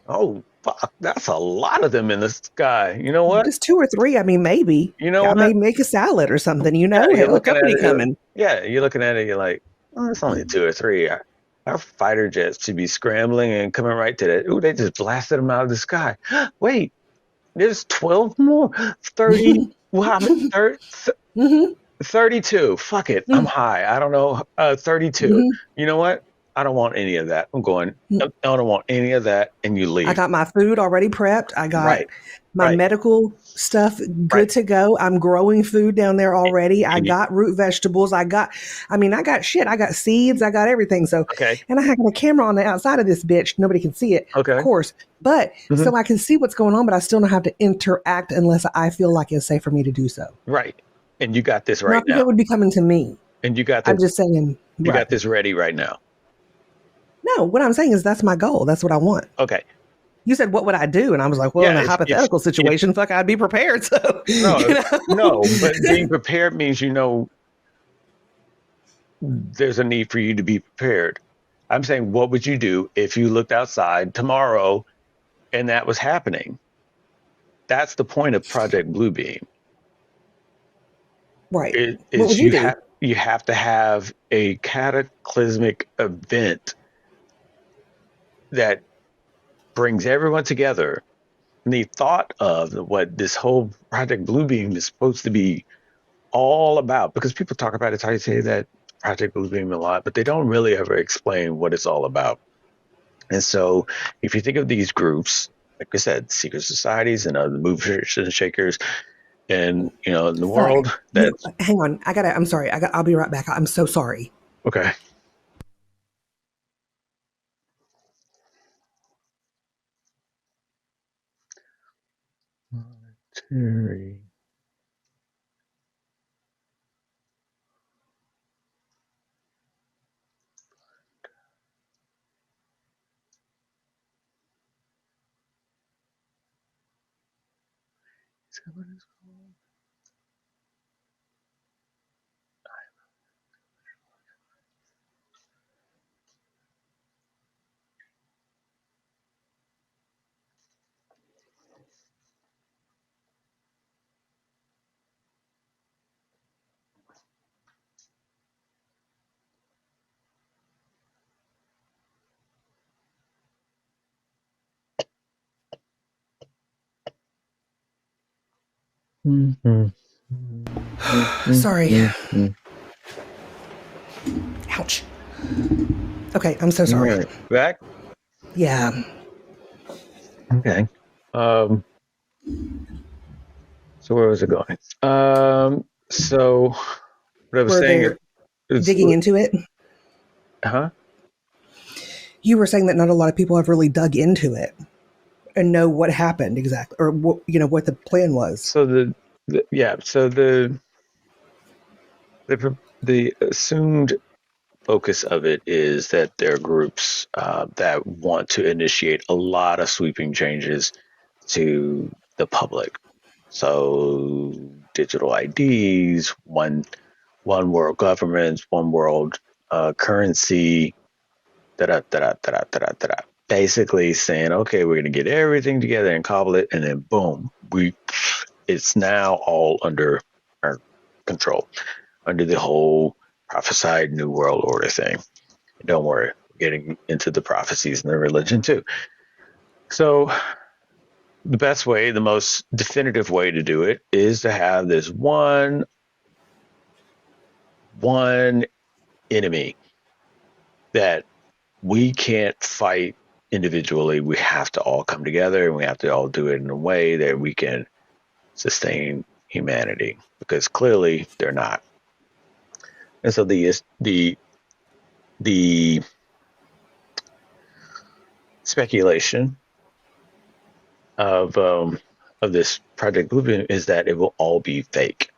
Oh fuck. That's a lot of them in the sky. You know what? Just two or three. I mean, maybe You know I may what? make a salad or something. You Yeah, know, you're hell, looking at company it. coming. Yeah, you're looking at it. You're like, oh, it's only two or three. Our fighter jets should be scrambling and coming right to that. Ooh, they just blasted them out of the sky. Wait, there's 12 more. 30. Well, how many? 30, Hmm. 32. Fuck it. I'm high. I don't know. 32. Hmm. You know what? I don't want any of that. I'm going. I don't want any of that. And you I leave. got my food already prepped. I got Right. my Right. medical stuff Right. good to go. I'm growing food down there already. I And you, got root vegetables. I got shit. I got seeds. I got everything. So, okay. and I have a camera on the outside of this bitch. Nobody can see it, of Okay. course, but Hmm. so I can see what's going on, but I still don't have to interact unless I feel like it's safe for me to do so. Right. And you got this right Not that now. it would be coming to me. And you got I'm this. just saying, You right. got this ready right now. No, what I'm saying is that's my goal. That's what I want. Okay. You said, what would I do? And I was like, well, Yeah. in a If hypothetical if situation, fuck, I'd be prepared. So, no, you know. no, but being prepared means there's a need for you to be prepared. I'm saying, what would you do if you looked outside tomorrow and that was happening? That's the point of Project Bluebeam. Right. It What is would you do? you have to have a cataclysmic event that brings everyone together. And the thought of what this whole Project Bluebeam is supposed to be all about, because people talk about it, I say that Project Bluebeam a lot, but they don't really ever explain what it's all about. And so, if you think of these groups, like I said, secret societies and other movers and shakers, and in the Sorry. world, that's Hang on. I'm sorry. I'll be right back. I'm so sorry. okay. Terry. Is that what it's called? Mm-hmm. Sorry. Mm-hmm. Ouch. Okay. I'm so All sorry. right, back. Yeah. Okay. Um. So where was it going? So what I was Were saying there is, digging into it? huh? You were saying that not a lot of people have really dug into it and know what happened exactly, or what the plan was. So yeah. So the assumed focus of it is that there are groups that want to initiate a lot of sweeping changes to the public. So digital IDs, one world government, one world currency, da da da da da da da. Basically saying, okay, we're going to get everything together and cobble it, and then boom, it's now all under our control, under the whole prophesied new world order thing. Don't worry, we're getting into the prophecies and the religion too. So the best way, the most definitive way to do it is to have this one enemy that we can't fight individually. We have to all come together and we have to all do it in a way that we can sustain humanity, because clearly they're not. And so the speculation of this Project Blueprint is that it will all be fake,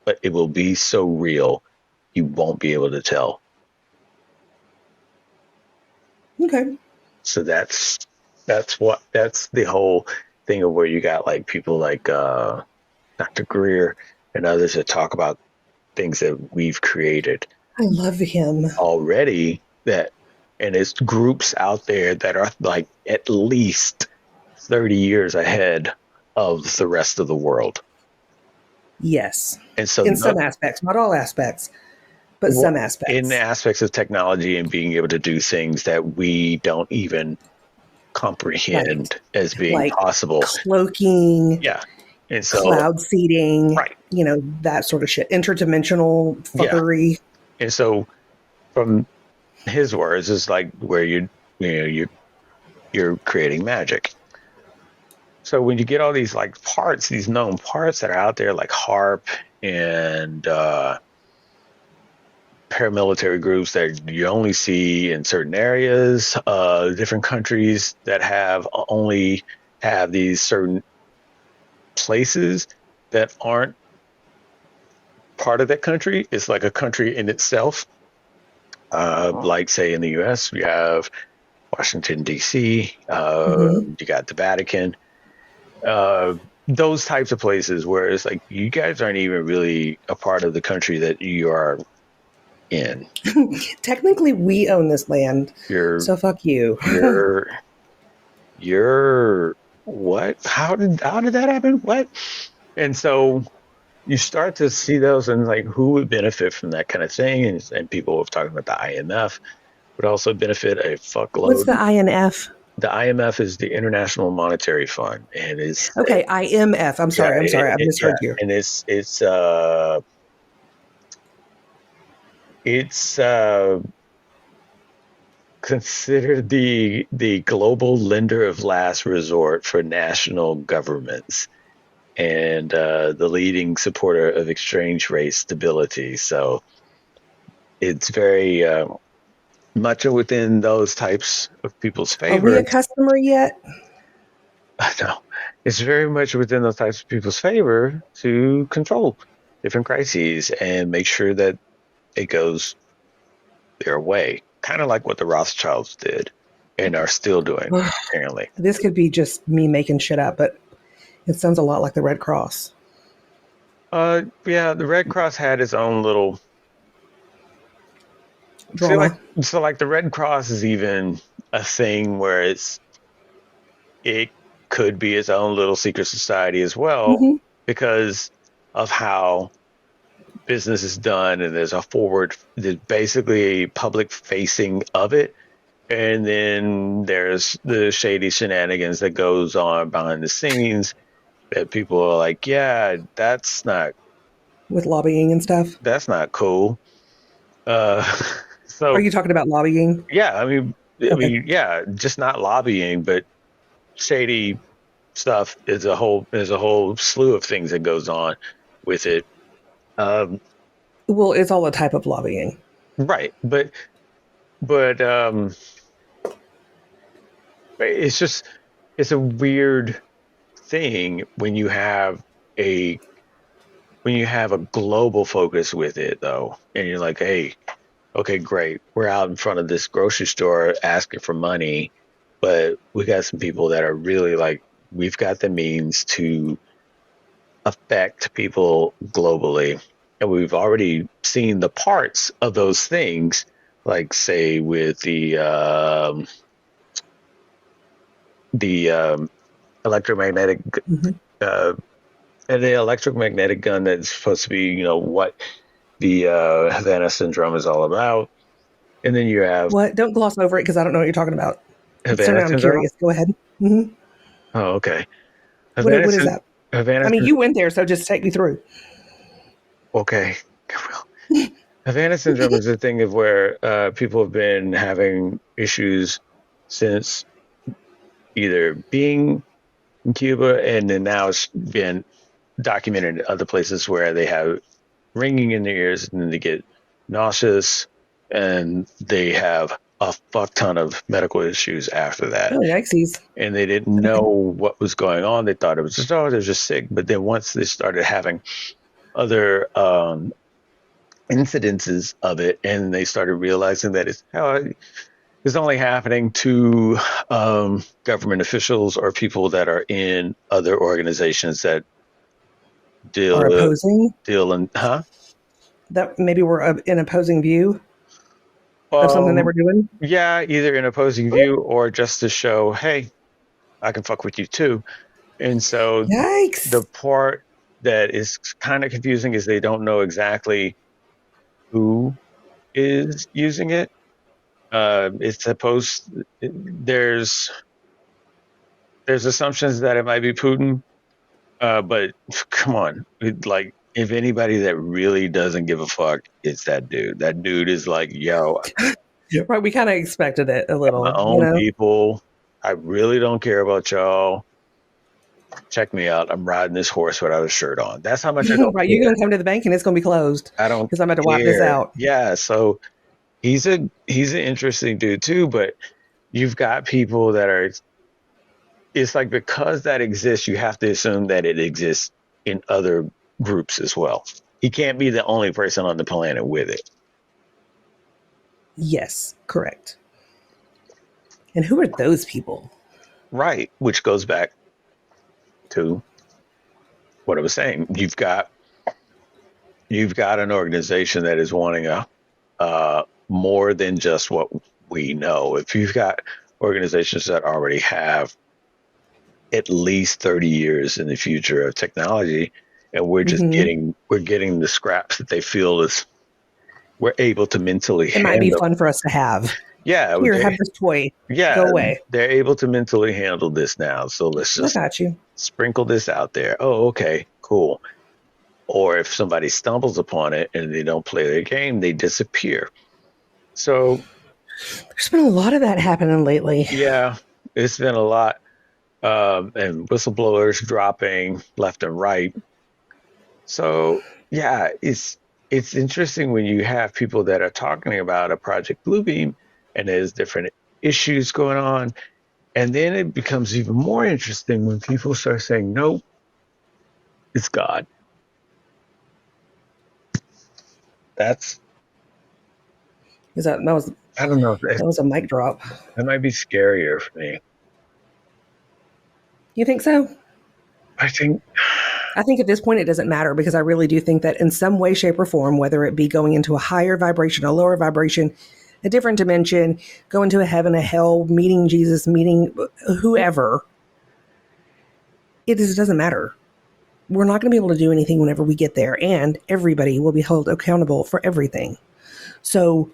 but it will be so real you won't be able to tell. Okay. So that's the whole thing of where you got like people like Dr. Greer and others that talk about things that we've created I love him. already, that and it's groups out there that are like at least 30 years ahead of the rest of the world. Yes. And so In some aspects, not all aspects, but some in the aspects. aspects of technology and being able to do things that we don't even Right. comprehend as being Like possible. cloaking, Yeah. And so, cloud seeding, right. that sort of shit. Interdimensional Yeah. fuckery. And so from his words is like where you're creating magic. So when you get all these like parts, these known parts that are out there, like harp and paramilitary groups that you only see in certain areas, different countries that have only have these certain places that aren't part of that country. It's like a country in itself. Like say in the U.S., we have Washington D.C. Hmm. You got the Vatican. Uh, those types of places where it's like you guys aren't even really a part of the country that you are in. Technically, we own this land, You're so fuck you. you're you're what? How did that happen? What? And so you start to see those and like who would benefit from that kind of thing, and people have talked about the IMF would also benefit a What's the fuckload. INF? The IMF is the International Monetary Fund, and is Okay, IMF. I'm yeah, sorry. I'm sorry. I yeah, misheard you. and it's considered the global lender of last resort for national governments, and the leading supporter of exchange rate stability. So it's very much within those types of people's Are we favor. a customer yet? No, it's very much within those types of people's favor to control different crises and make sure that it goes their way, kind of like what the Rothschilds did and are still doing, apparently. This could be just me making shit up, but it sounds a lot like the Red Cross. Yeah, the Red Cross had its own little. See, like Drama. so, like the Red Cross is even a thing where it could be its own little secret society as well Hmm. because of how business is done, and there's basically a public facing of it, and then there's the shady shenanigans that goes on behind the scenes that people are like, yeah, With lobbying and stuff. that's not cool. Uh, Are so you talking about lobbying? yeah, Okay. yeah, just not lobbying, but shady stuff is a whole slew of things that goes on with it. Um, Well, it's all a type of lobbying. right, but it's just it's a weird thing a when you have a global focus with it though, and you're like, hey, okay, great, we're out in front of this grocery store asking for money, but we got some people that are really like, we've got the means to affect people globally, and we've already seen the parts of those things, like say with the electromagnetic Hmm. uh, and the electromagnetic gun that's supposed to be, what the Havana syndrome is all about. And then you have What? Don't gloss over it because I don't know what you're talking about. So Havana now I'm syndrome. curious. Go ahead. Hmm. Oh, okay. What? Havana, What is that? Havana, I mean, you went there, so just take me through. okay. Well, Havana syndrome is a thing of where people have been having issues since either being in Cuba, and then now it's been documented in other places where they have ringing in their ears, and then they get nauseous, and they have a fuck ton of medical issues after that. Oh, yikesies. And they didn't know what was going on. They thought it was just, oh, they're just sick. But then once they started having other incidences of it, and they started realizing that it's how is only happening to government officials or people that are in other organizations that Are deal opposing deal in, huh? that maybe we're in opposing view of something they Um, were doing. yeah, either an opposing view or just to show, hey, I can fuck with you too. And so the Yikes! part that is kind of confusing is they don't know exactly who is using it. It's supposed there's assumptions that it might be Putin, but come on, like if anybody that really doesn't give a fuck, it's that dude. That dude is like, yo, Right, we kind of expected it a my little, you own know. people. I really don't care about y'all. Check me out. I'm riding this horse without a shirt on. That's how much I don't Right, you're care. gonna come to the bank and it's gonna be closed I don't because I'm about to wipe this care. out. Yeah, so he's an interesting dude too, but you've got people that are it's like because that exists, you have to assume that it exists in other groups as well. He can't be the only person on the planet with it. Yes, correct. And who are those people? Right, which goes back to what I was saying. You've got an organization that is wanting a more than just what we know. If you've got organizations that already have at least 30 years in the future of technology, and Hmm. we're getting the scraps that they feel is we're able to mentally It might be handle. fun for us to have. Yeah, Here, have this toy. yeah, Go away. they're able to mentally handle this now. So let's I just got you. sprinkle this out there. Oh, okay, cool. Or if somebody stumbles upon it and they don't play their game, they disappear. So There's been a lot of that happening lately. yeah, it's been a lot, and whistleblowers dropping left and right. So yeah, it's interesting when you have people that are talking about a Project Bluebeam and there's different issues going on, and then it becomes even more interesting when people start saying, "Nope, it's God." That's Is that I don't know. that was a mic drop? That might be scarier for me. You think so? I think I think at this point it doesn't matter because I really do think that in some way, shape, or form, whether it be going into a higher vibration, a lower vibration, a different dimension, going to a heaven, a hell, meeting Jesus, meeting whoever, it just doesn't matter. We're not going to be able to do anything whenever we get there, and everybody will be held accountable for everything. So,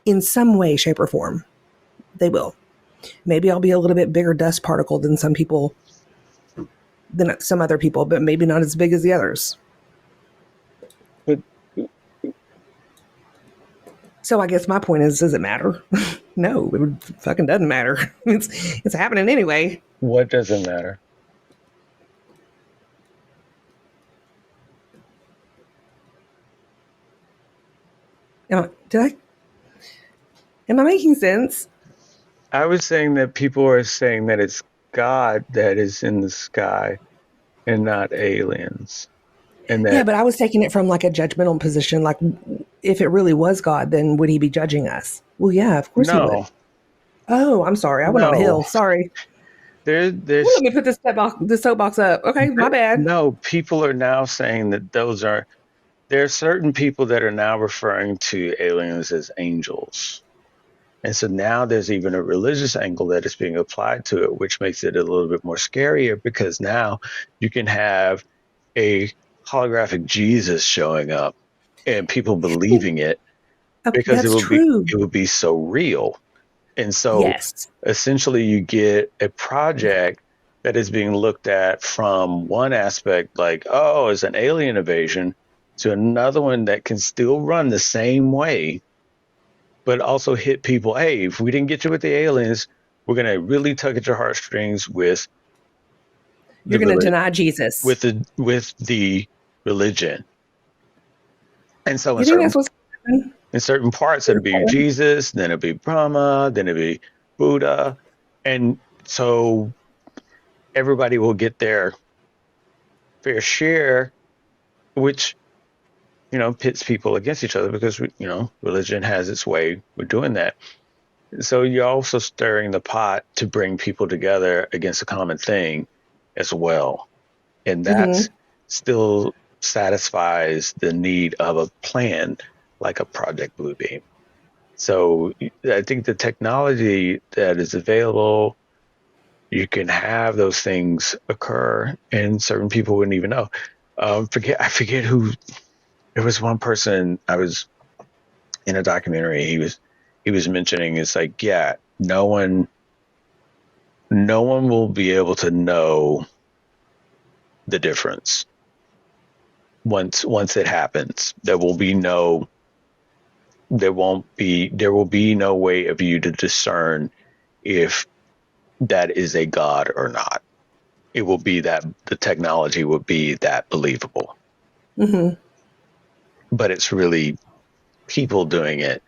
in some way, shape, or form, they will. Maybe I'll be a little bit bigger dust particle than some other people, but maybe not as big as the others. but So I guess my point is, does it matter? No, it fucking doesn't matter. It's happening anyway. what doesn't matter? Did I? Am I making sense? I was saying that people are saying that it's God that is in the sky and not aliens. And Yeah, that but I was taking it from like a judgmental position. Like, if it really was God, then would he be judging us? Well, yeah, of course he would. no, Oh, I'm sorry. I went on a no, hill. Sorry. Well, there's let me put this soapbox up. Okay, my bad. no, people are now saying that there are certain people that are now referring to aliens as angels. And so now there's even a religious angle that is being applied to it, which makes it a little bit more scarier because now you can have a holographic Jesus showing up and people believing it because That's true. it will be so real. And so Yes. essentially you get a project that is being looked at from one aspect like, oh, it's an alien invasion, to another one that can still run the same way but also hit people. Hey, if we didn't get you with the aliens, we're gonna really tug at your heartstrings with You're the going to religion, deny Jesus. with the religion. And so You think that's what's happening? in certain parts, it'll be Jesus, then it'll be Brahma, then it'll be Buddha, and so everybody will get their fair share, which pits people against each other because religion has its way with doing that. So you're also stirring the pot to bring people together against a common thing as well. And that's Mm-hmm. still satisfies the need of a plan like a Project Bluebeam. So I think the technology that is available, you can have those things occur and certain people wouldn't even know. I forget who, there was one person I was in a documentary. He was mentioning, it's like, yeah, no one will be able to know the difference once it happens. There will be no way of you to discern if that is a god or not. It will be that the technology will be that believable, Mm-hmm. but it's really people doing it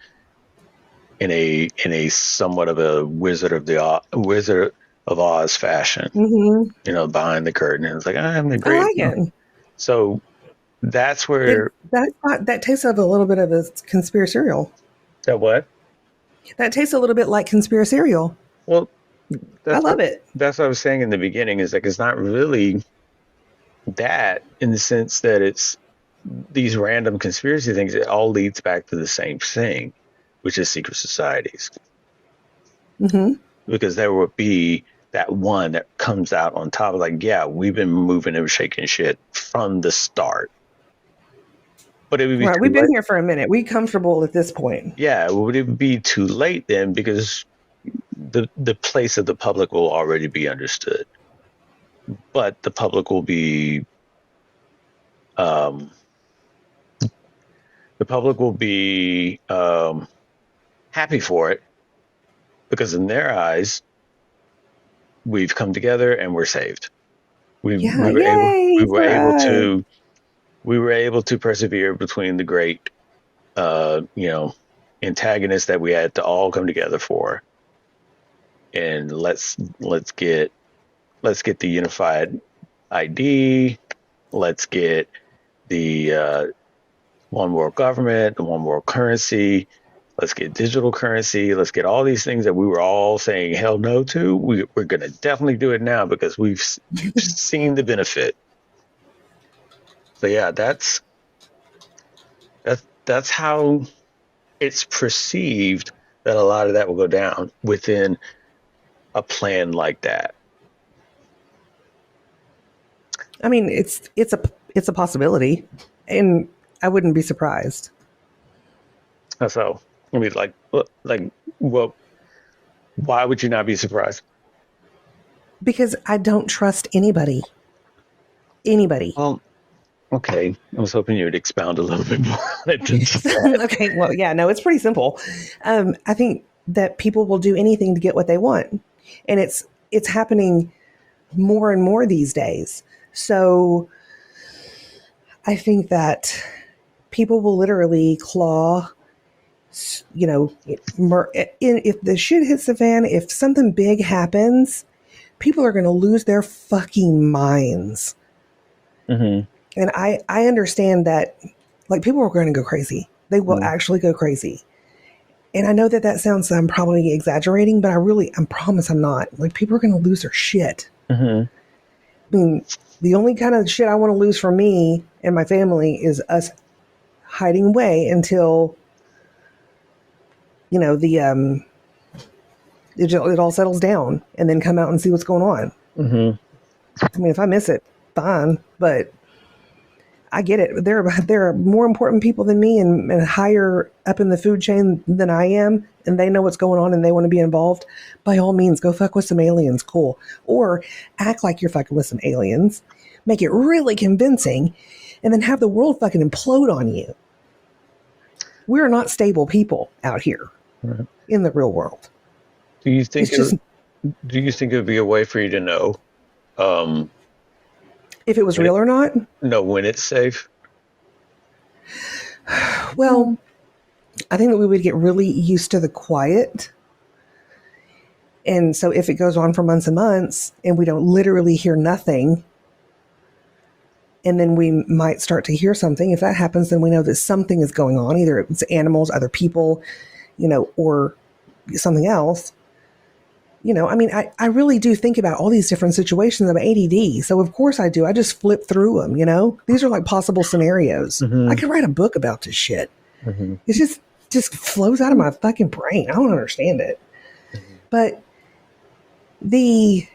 in a somewhat of a Wizard of Oz fashion, Mm-hmm. behind the curtain. And it's like, I'm the I great. like it. So that's where That tastes of a little bit of a conspiratorial. that what? That tastes a little bit like conspiratorial. Well, I that's what love it. that's what I was saying in the beginning. Is like it's not really that in the sense that it's these random conspiracy things. It all leads back to the same thing, which is secret societies, Mm-hmm. because there would be that one that comes out on top. Like, yeah, we've been moving and shaking shit from the start, but it would be Right. too We've been late. here for a minute. We comfortable at this point. Yeah, would it be too late then? Because the place of the public will already be understood, but the public will be um, the public will be happy for it because in their eyes we've come together and we're saved. We Yeah. we were able we Yay were for able us. to we were able to persevere between the great uh, you know antagonists that we had to all come together for, and let's get the unified ID. Let's get the one world government, the one world currency. Let's get digital currency. Let's get all these things that we were all saying hell no to. We're going to definitely do it now because we've seen the benefit. So yeah, that's how it's perceived that a lot of that will go down within a plan like that. I mean, it's a possibility, and I wouldn't be surprised So I mean, well, why would you not be surprised? because I don't trust anybody. Anybody. Well, okay, I was hoping you would expound a little bit more on it than just that. Okay. Well, yeah. No, it's pretty simple. I think that people will do anything to get what they want, and it's happening more and more these days. So I think that people will literally claw, you know, if the shit hits the fan, if something big happens, people are going to lose their fucking minds. Mm-hmm. And I understand that, like, people are going to go crazy. They will Mm-hmm. actually go crazy. And I know that that sounds, I'm probably exaggerating, but I promise I'm not. Like, people are going to lose their shit. Mm-hmm. I mean, the only kind of shit I want to lose for me and my family is us hiding away until, the it all settles down, and then come out and see what's going on. Mm-hmm. I mean, if I miss it, fine, but I get it. There are more important people than me and higher up in the food chain than I am, and they know what's going on and they want to be involved. By all means, go fuck with some aliens, cool. Or act like you're fucking with some aliens, make it really convincing, and then have the world fucking implode on you. We're not stable people out here Right. in the real world. Do you think It's just, it would be a way for you to um, if it was real or not. know when it's safe? Well, I think that we would get really used to the quiet. And so if it goes on for months and months and we don't literally hear nothing, and then we might start to hear something, if that happens, then we know that something is going on. Either it's animals, other people, or something else. You know, I mean, I really do think about all these different situations. I'm ADD, so of course I do. I just flip through them, you know? These are like possible scenarios. I could write a book about this shit. It just flows out of my fucking brain. I don't understand it. But the,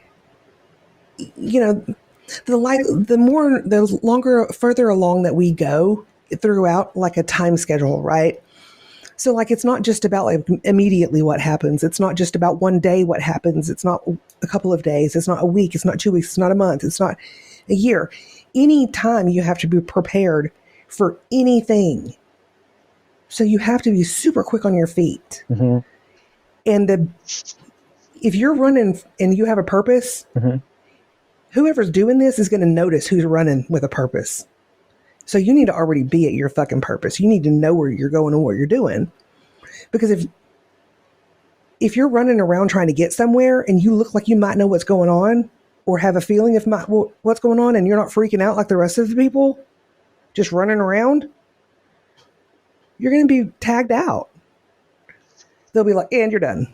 you know, the longer, further along that we go throughout like a time schedule, right? So like, it's not just about like immediately what happens. It's not just about one day what happens. It's not a couple of days. It's not a week. It's not 2 weeks. It's not a month. It's not a year. Any time you have to be prepared for anything. So you have to be super quick on your feet. And if you're running and you have a purpose, whoever's doing this is going to notice who's running with a purpose. So you need to already be at your fucking purpose. You need to know where you're going and what you're doing. Because if you're running around trying to get somewhere and you look like you might know what's going on or have a feeling of what's going on and you're not freaking out like the rest of the people, just running around, you're going to be tagged out. They'll be like, and you're done.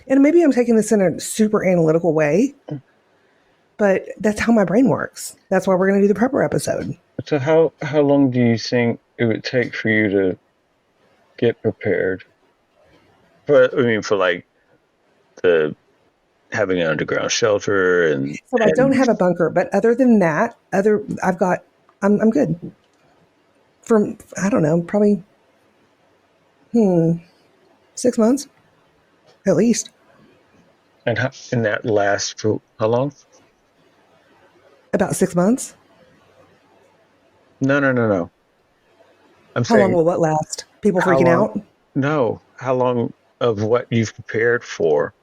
And maybe I'm taking this in a super analytical way, but that's how my brain works. That's why we're going to do the prepper episode. So how long do you think it would take for you to get prepared? For like the having an underground shelter So I don't have a bunker, but other than that, I'm good. For, I don't know, probably 6 months at least. And that lasts for how long? About 6 months. No. I'm How saying, long will what last? People freaking out? No. How long of what you've prepared for,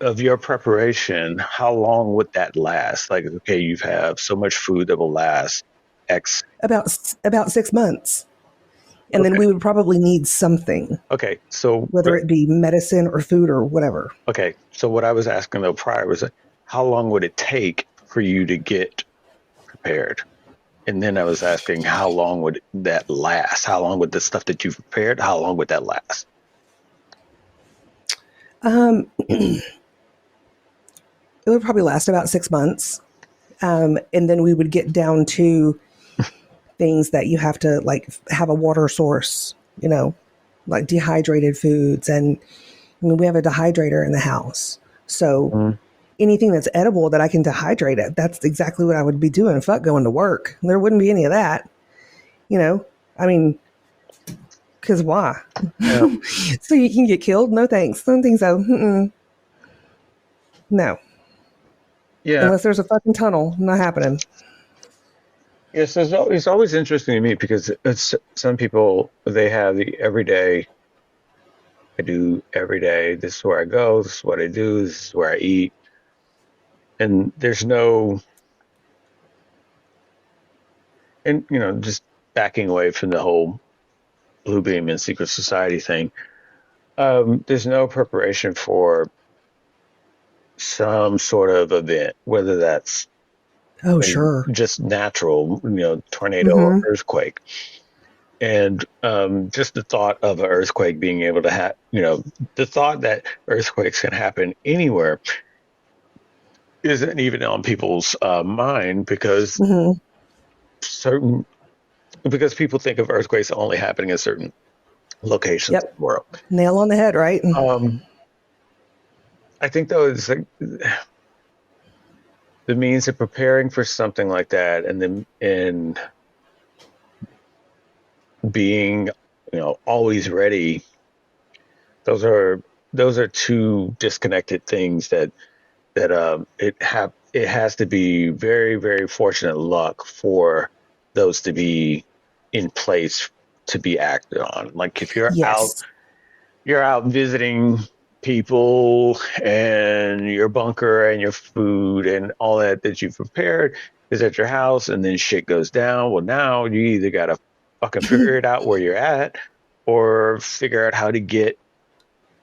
of your preparation, how long would that last? Like, okay, you have so much food that will last X. About 6 months. And then we would probably need something. Okay, so whether it be medicine or food or whatever. Okay, so what I was asking though prior was, how long would it take for you to get prepared? And then I was asking, how long would that last? How long would the stuff that you've prepared, how long would that last? It would probably last about 6 months. And then we would get down to things that you have to like have a water source, you know, like dehydrated foods. And I mean, we have a dehydrator in the house. So anything that's edible that I can dehydrate it, that's exactly what I would be doing. Fuck going to work. There wouldn't be any of that, you know, I mean, because why? Yeah. So you can get killed? No thanks. Don't think so. No. Yeah. Unless there's a fucking tunnel. Not happening. Yes, it's always interesting to me because it's some people, they have the everyday. I do every day. This is where I go. This is what I do. This is where I eat. And there's no, and you know, just backing away from the whole Blue Beam and secret society thing. There's no preparation for some sort of event, whether that's sure, just natural, you know, tornado or earthquake. And just the thought of an earthquake being able to have, you know, the thought that earthquakes can happen anywhere isn't even on people's mind because because people think of earthquakes only happening in certain locations in the world. Nail on the head, right? I think though it's like the means of preparing for something like that, and then being, you know, always ready. Those are two disconnected things that it has to be very, very fortunate luck for those to be in place to be acted on. Like if you're out visiting people and your bunker and your food and all that you've prepared is at your house, and then shit goes down. Well, now you either got to fucking figure it out where you're at or figure out how to get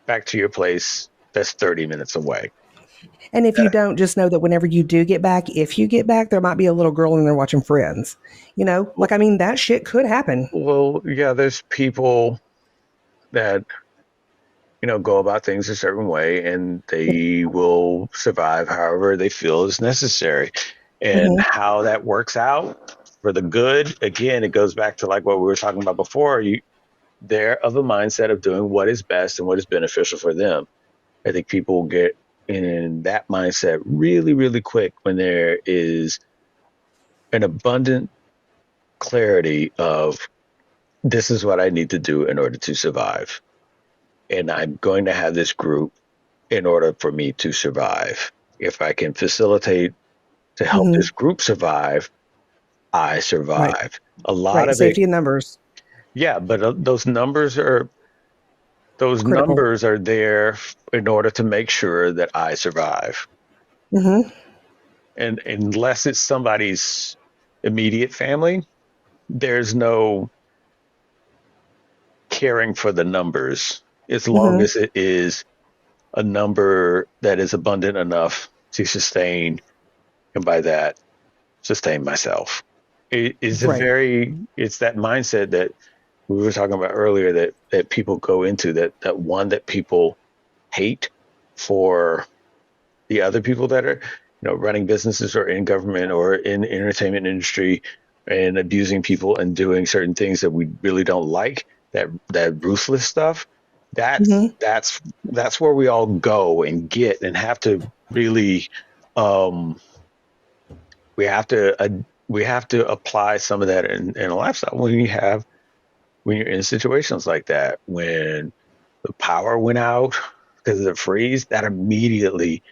back to your place that's 30 minutes away. And if you don't, just know that whenever you do get back, if you get back, there might be a little girl in there watching Friends. You know, like, I mean, that shit could happen. Well, yeah, there's people that go about things a certain way, and they will survive however they feel is necessary. And Mm-hmm. how that works out for the good, again, it goes back to like what we were talking about before. They're of a mindset of doing what is best and what is beneficial for them. I think people get in that mindset really, really quick when there is an abundant clarity of this is what I need to do in order to survive. And I'm going to have this group in order for me to survive. If I can facilitate to help Mm-hmm. this group survive, I Right. survive. A lot Right. of it, Safety in numbers. yeah, but those Critical. numbers are there in order to make sure that I survive. Mm-hmm. And unless it's somebody's immediate family, there's no caring for the numbers as long Mm-hmm. as it is a number that is abundant enough to sustain, and by that, sustain myself. Right. It's that mindset that we were talking about earlier that people go into, that one that people hate for the other people that are, running businesses or in government or in the entertainment industry and abusing people and doing certain things that we really don't like, that ruthless stuff. that's Mm-hmm. that's that's where we all go and get and have to really, um we have to apply some of that in a lifestyle when you're in situations like that, when the power went out because of the freeze, that immediately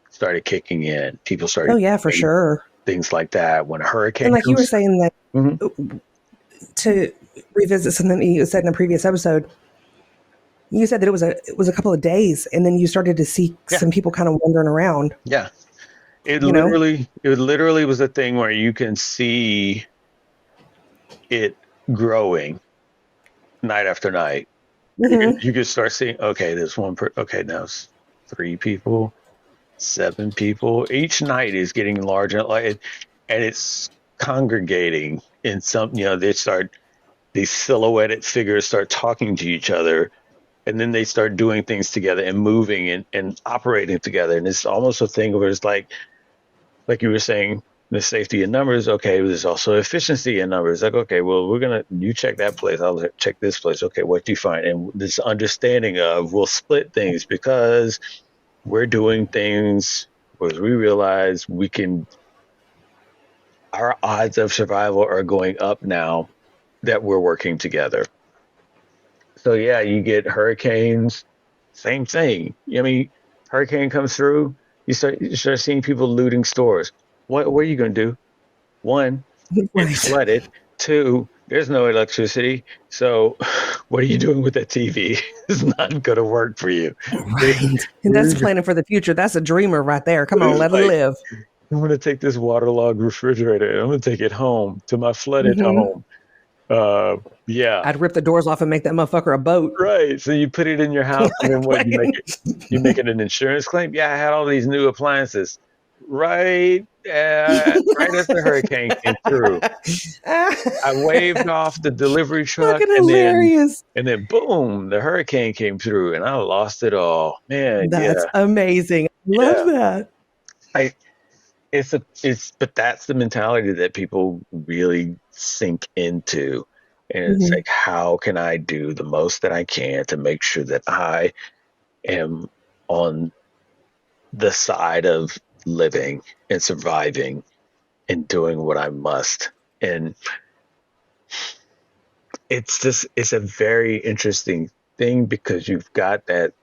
started kicking in. People Oh started yeah, for doing sure. things like that. When a And hurricane like you were comes, saying that mhm, to revisit something you said in a previous episode, you said that it was a couple of days, and then you started to see yeah, some people kind of wandering around. yeah. You know. It literally was a thing where you can see it growing night after night. Mm-hmm. You could start seeing, okay, there's okay, now it's 3 people, 7 people. Each night is getting larger, and it's congregating in some. These silhouetted figures start talking to each other, and then they start doing things together and moving and operating together. And it's almost a thing where it's like you were saying, the safety in numbers. Okay, there's also efficiency in numbers. Like, okay, well, you check that place, I'll check this place. Okay, what do you find? And this understanding of we'll split things because we're doing things because we realize our odds of survival are going up now that we're working together. So yeah, you get hurricanes, same thing. I mean, hurricane comes through, you start seeing people looting stores. What are you going to do? One, it's Right. flooded. Two, there's no electricity. So what are you doing with that TV? It's not going to work for you. Right. And that's planning for the future. That's a dreamer right there. Come on, It's let it like, live. I'm going to take this waterlogged refrigerator and I'm going to take it home to my flooded Mm-hmm. home. Uh, yeah, I'd rip the doors off and make that motherfucker a boat. right. So you put it in your house, and then what? Like, You make it an insurance claim. Yeah, I had all these new appliances. Right as the hurricane came through, I waved off the delivery truck, fucking hilarious. and then boom, the hurricane came through, and I lost it all. Man, That's yeah, amazing. I love yeah. that. I but that's the mentality that people really sink into. And it's Mm-hmm. like, how can I do the most that I can to make sure that I am on the side of living and surviving and doing what I must. And it's a very interesting thing because you've got that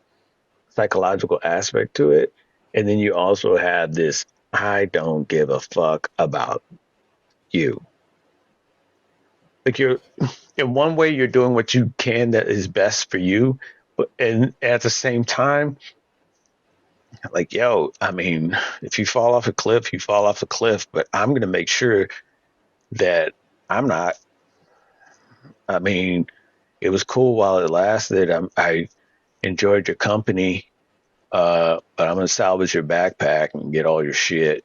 psychological aspect to it. And then you also have this I don't give a fuck about you. Like, you're in one way you're doing what you can that is best for you, but and at the same time, like, yo, I mean, if you fall off a cliff, you fall off a cliff, but I'm gonna make sure that I'm not. I mean, it was cool while it lasted. I enjoyed your company, but I'm gonna salvage your backpack and get all your shit,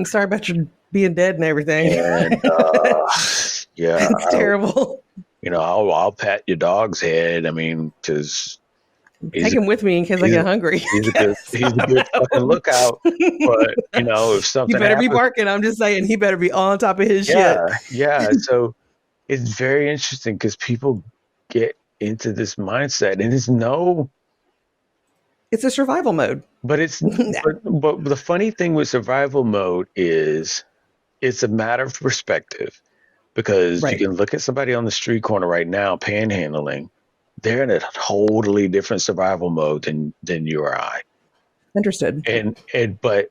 Sorry about your being dead and everything. and yeah, It's terrible. I'll pat your dog's head. I mean, because He's Take him with me in case I he's get hungry. he's a good fucking lookout. But if You something better be happens, barking. I'm just saying, he better be on top of his shit. yeah. So it's very interesting because people get into this mindset, and It's a survival mode. but but the funny thing with survival mode is it's a matter of perspective because you Right. can look at somebody on the street corner right now panhandling. They're in a totally different survival mode than you or I. Understood. But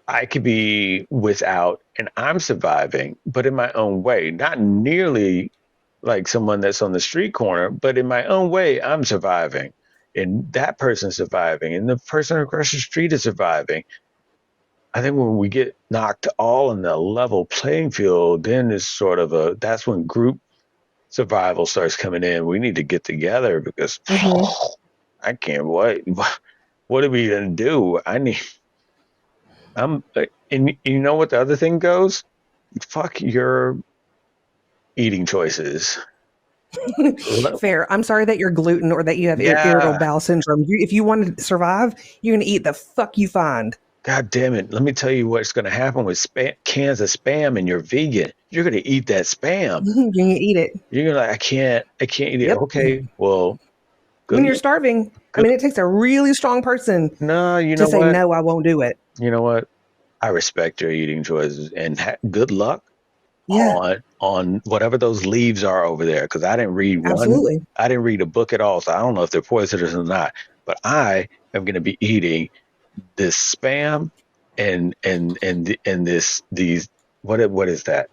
I could be without and I'm surviving, but in my own way, not nearly like someone that's on the street corner, but in my own way, I'm surviving. And that person's surviving, and the person across the street is surviving. I think when we get knocked all in the level playing field, then it's sort of that's when group survival starts coming in. We need to get together because Mm-hmm. I can't wait. What are we gonna do? And you know what the other thing goes? Fuck your eating choices. Fair. I'm sorry that you're gluten or that you have irritable Yeah, bowel syndrome. If you want to survive, you're going to eat the fuck you find. God damn it. Let me tell you what's going to happen with cans of spam and you're vegan. You're going to eat that spam. You're going to eat it. You're gonna like, I can't eat it. Yep. Okay, well, When good, you're starving, I good. mean, it takes a really strong person No, you to know say, what? no, I won't do it. You know what? I respect your eating choices and good luck Yeah, on whatever those leaves are over there. Because absolutely. I didn't read a book at all, so I don't know if they're poisonous or not. But I am going to be eating this spam and these what is that?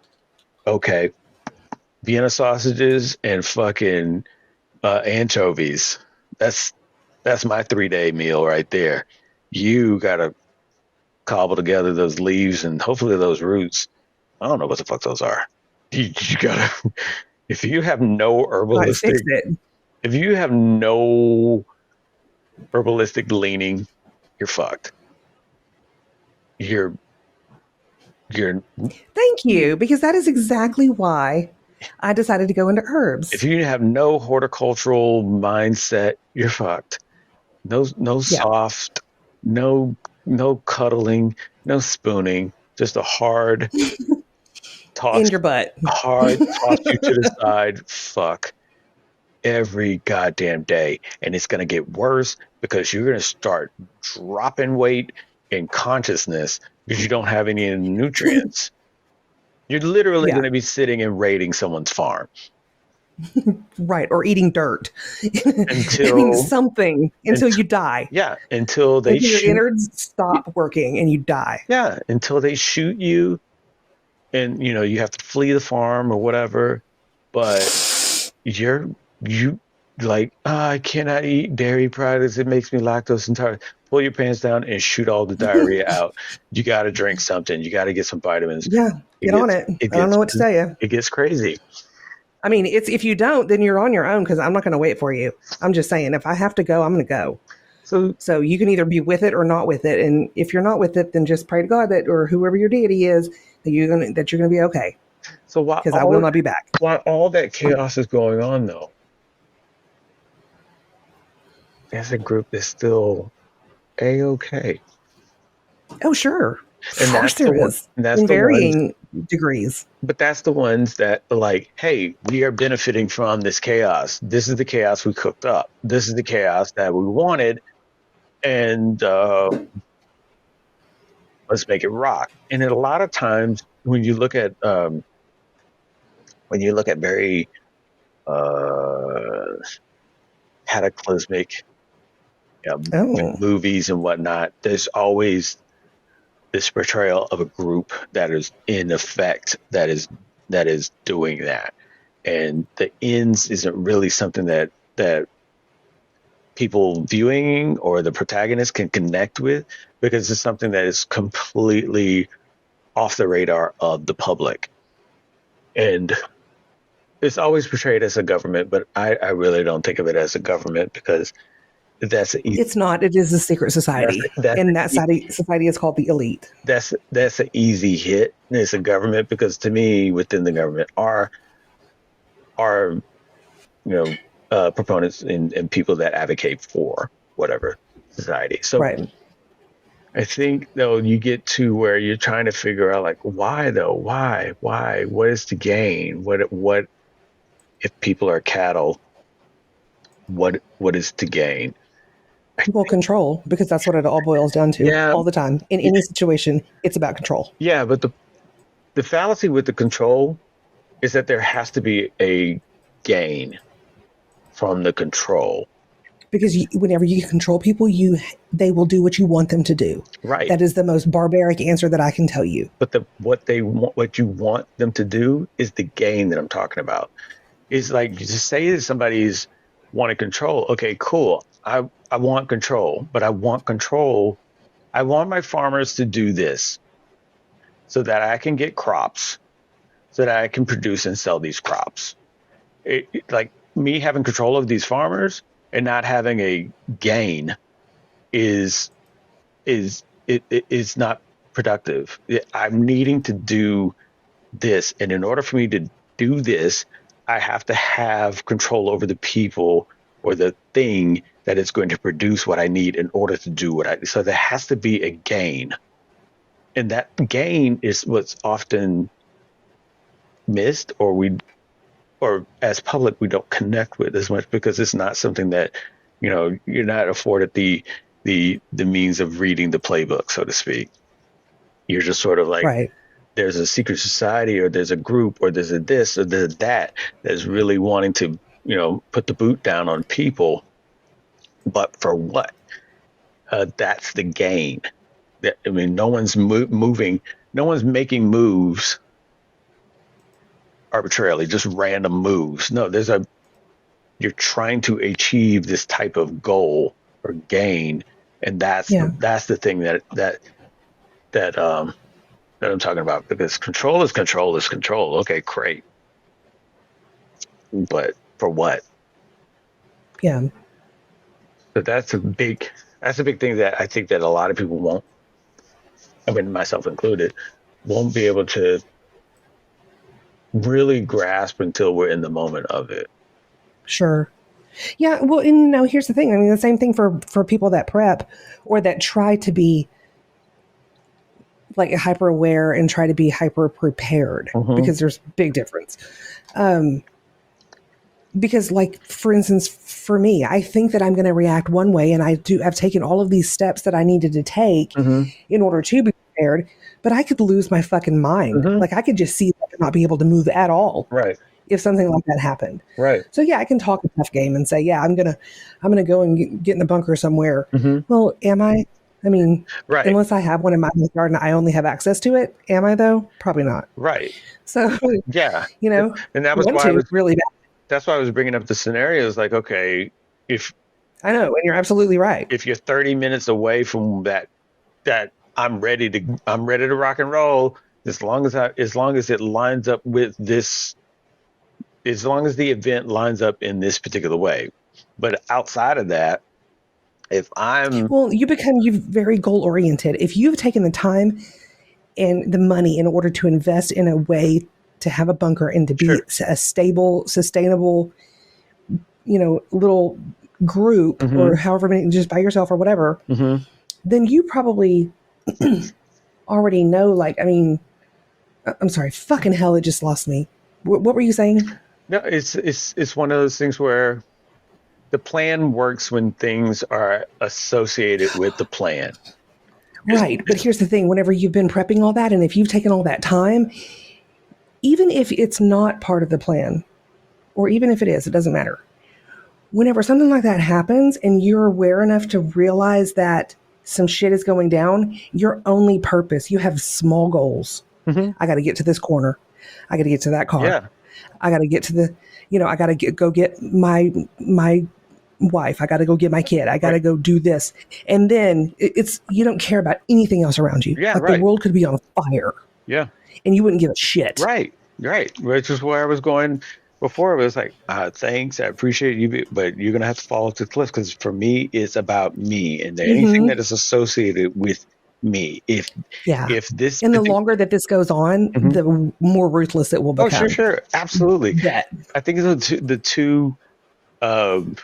Okay, Vienna sausages and fucking anchovies. That's that's my 3 day meal right there. You gotta cobble together those leaves and hopefully those roots. I don't know what the fuck those are. You gotta if you have no Might fix herbalistic it. if you have no herbalistic leaning, you're fucked. You're you're Thank you, because that is exactly why I decided to go into if herbs. you have no horticultural mindset, you're fucked. No Yeah, soft, no cuddling, no spooning, just a in toss your butt. toss you to the side, fuck every goddamn day. And it's gonna get worse because you're gonna start dropping weight in consciousness because you don't have any of the nutrients. You're literally Yeah, gonna be sitting and raiding someone's farm right. Or eating dirt. I mean, until something until until you die. yeah, until they Until your shoot innards stop working and you die. yeah, until they shoot you and you have to flee the farm or whatever, but you like I cannot eat dairy products, it makes me lactose intolerant. Pull your pants down and shoot all the diarrhea out. You got to drink something, you got to get some vitamins. Yeah, it get on gets it. it I don't gets know what to tell you. it gets crazy. I mean, it's if you don't, then you're on your own because I'm not going to wait for you. I'm just saying, if I have to go, I'm going to go. So So you can either be with it or not with it, and if you're not with it, then just pray to God that, or whoever your deity is, that you're gonna be okay. so Because I will not be back. while all that chaos is going on though, there's a group that's still a-okay. Oh, sure, of And course there is, that's in the ones varying degrees. but that's the ones that are like, hey, we are benefiting from this chaos. This is the chaos we cooked up. This is the chaos that we wanted, and let's make it rock. And a lot of times, when you look at very uh, cataclysmic Oh, movies and whatnot, there's always this portrayal of a group that is in effect that is doing that, and the ends isn't really something that people viewing or the protagonist can connect with because it's something that is completely off the radar of the public. And it's always portrayed as a government, but I really don't think of it as a government because that's a, it's not. It is a secret society, that's and that society is called the elite. that's an easy hit. It's a government because to me, within the government are you know proponents and people that advocate for whatever society. So Right. I think though you get to where you're trying to figure out like why though? Why? What is the gain? What if people are cattle? What is to gain? Well, control, because that's what it all boils down to Yeah, all the time. In any situation, it's about control. yeah, but the fallacy with the control is that there has to be a gain from the control. Because whenever you control people, they will do what you want them to do. Right. That is the most barbaric answer that I can tell you. But what you want them to do is the gain that I'm talking about. It's like you just say that somebody's wanting control. Okay, cool. I want control, but I want control. I want my farmers to do this so that I can get crops, so that I can produce and sell these crops. Like me having control of these farmers and not having a gain is not productive. I'm needing to do this, and in order for me to do this, I have to have control over the people or the thing that is going to produce what I need in order to do what I. So there has to be a gain, and that gain is what's often missed, or as public we don't connect with as much because it's not something that you're not afforded the means of reading the playbook, so to speak. You're just sort of like, Right. there's a secret society or there's a group or there's a this or there's that that's really wanting to put the boot down on people, but for what? That's the gain. I mean, no one's moving, no one's making moves arbitrarily, just random moves. No, you're trying to achieve this type of goal or gain, and that's the thing that I'm talking about, because control is control is control. Okay, great, but for what? Yeah. But that's a big thing that I think that a lot of people won't, I mean myself included, won't be able to really grasp until we're in the moment of it. Sure. Yeah, well, and now here's the thing. I mean, the same thing for people that prep or that try to be like hyper aware and try to be hyper prepared, because there's a big difference. Because like, for instance, for me, I think that I'm going to react one way, and I've taken all of these steps that I needed to take in order to be prepared, but I could lose my fucking mind. Like I could just see that not be able to move at all. Right. If something like that happened. Right. So yeah, I can talk a tough game and say, yeah, I'm gonna go and get in the bunker somewhere. Well, am I? I mean, right. Unless I have one in my garden, I only have access to it. Am I though? Probably not. Right. So yeah, and that was why I was really bad. That's why I was bringing up the scenarios. Like, okay, if I know, and you're absolutely right. If you're 30 minutes away from that I'm ready to rock and roll, as long as it lines up with this. As long as the event lines up in this particular way. But outside of that, if I'm... Well, you very goal oriented. If you've taken the time and the money in order to invest in a way to have a bunker and to be a stable, sustainable, little group or however many, just by yourself or whatever, then you probably already know, like, I mean, I'm sorry, fucking hell, it just lost me. What were you saying? No, it's one of those things where the plan works when things are associated with the plan. Right. But here's the thing. Whenever you've been prepping all that, and if you've taken all that time, even if it's not part of the plan, or even if it is, it doesn't matter. Whenever something like that happens and you're aware enough to realize that some shit is going down, your only purpose, you have small goals. I got to get to this corner. I got to get to that car. Yeah. I got to get to the, I got to go get my wife. I got to go get my kid. I got to go do this. And then you don't care about anything else around you. Yeah, like the world could be on fire. Yeah. And you wouldn't give a shit. Right. Which is where I was going before. It was like, thanks, I appreciate you, but you're going to have to fall off the cliff, because for me, it's about me, and anything that is associated with me. If this, and the longer that this goes on, the more ruthless it will become. Oh, sure, absolutely. I think the two Um,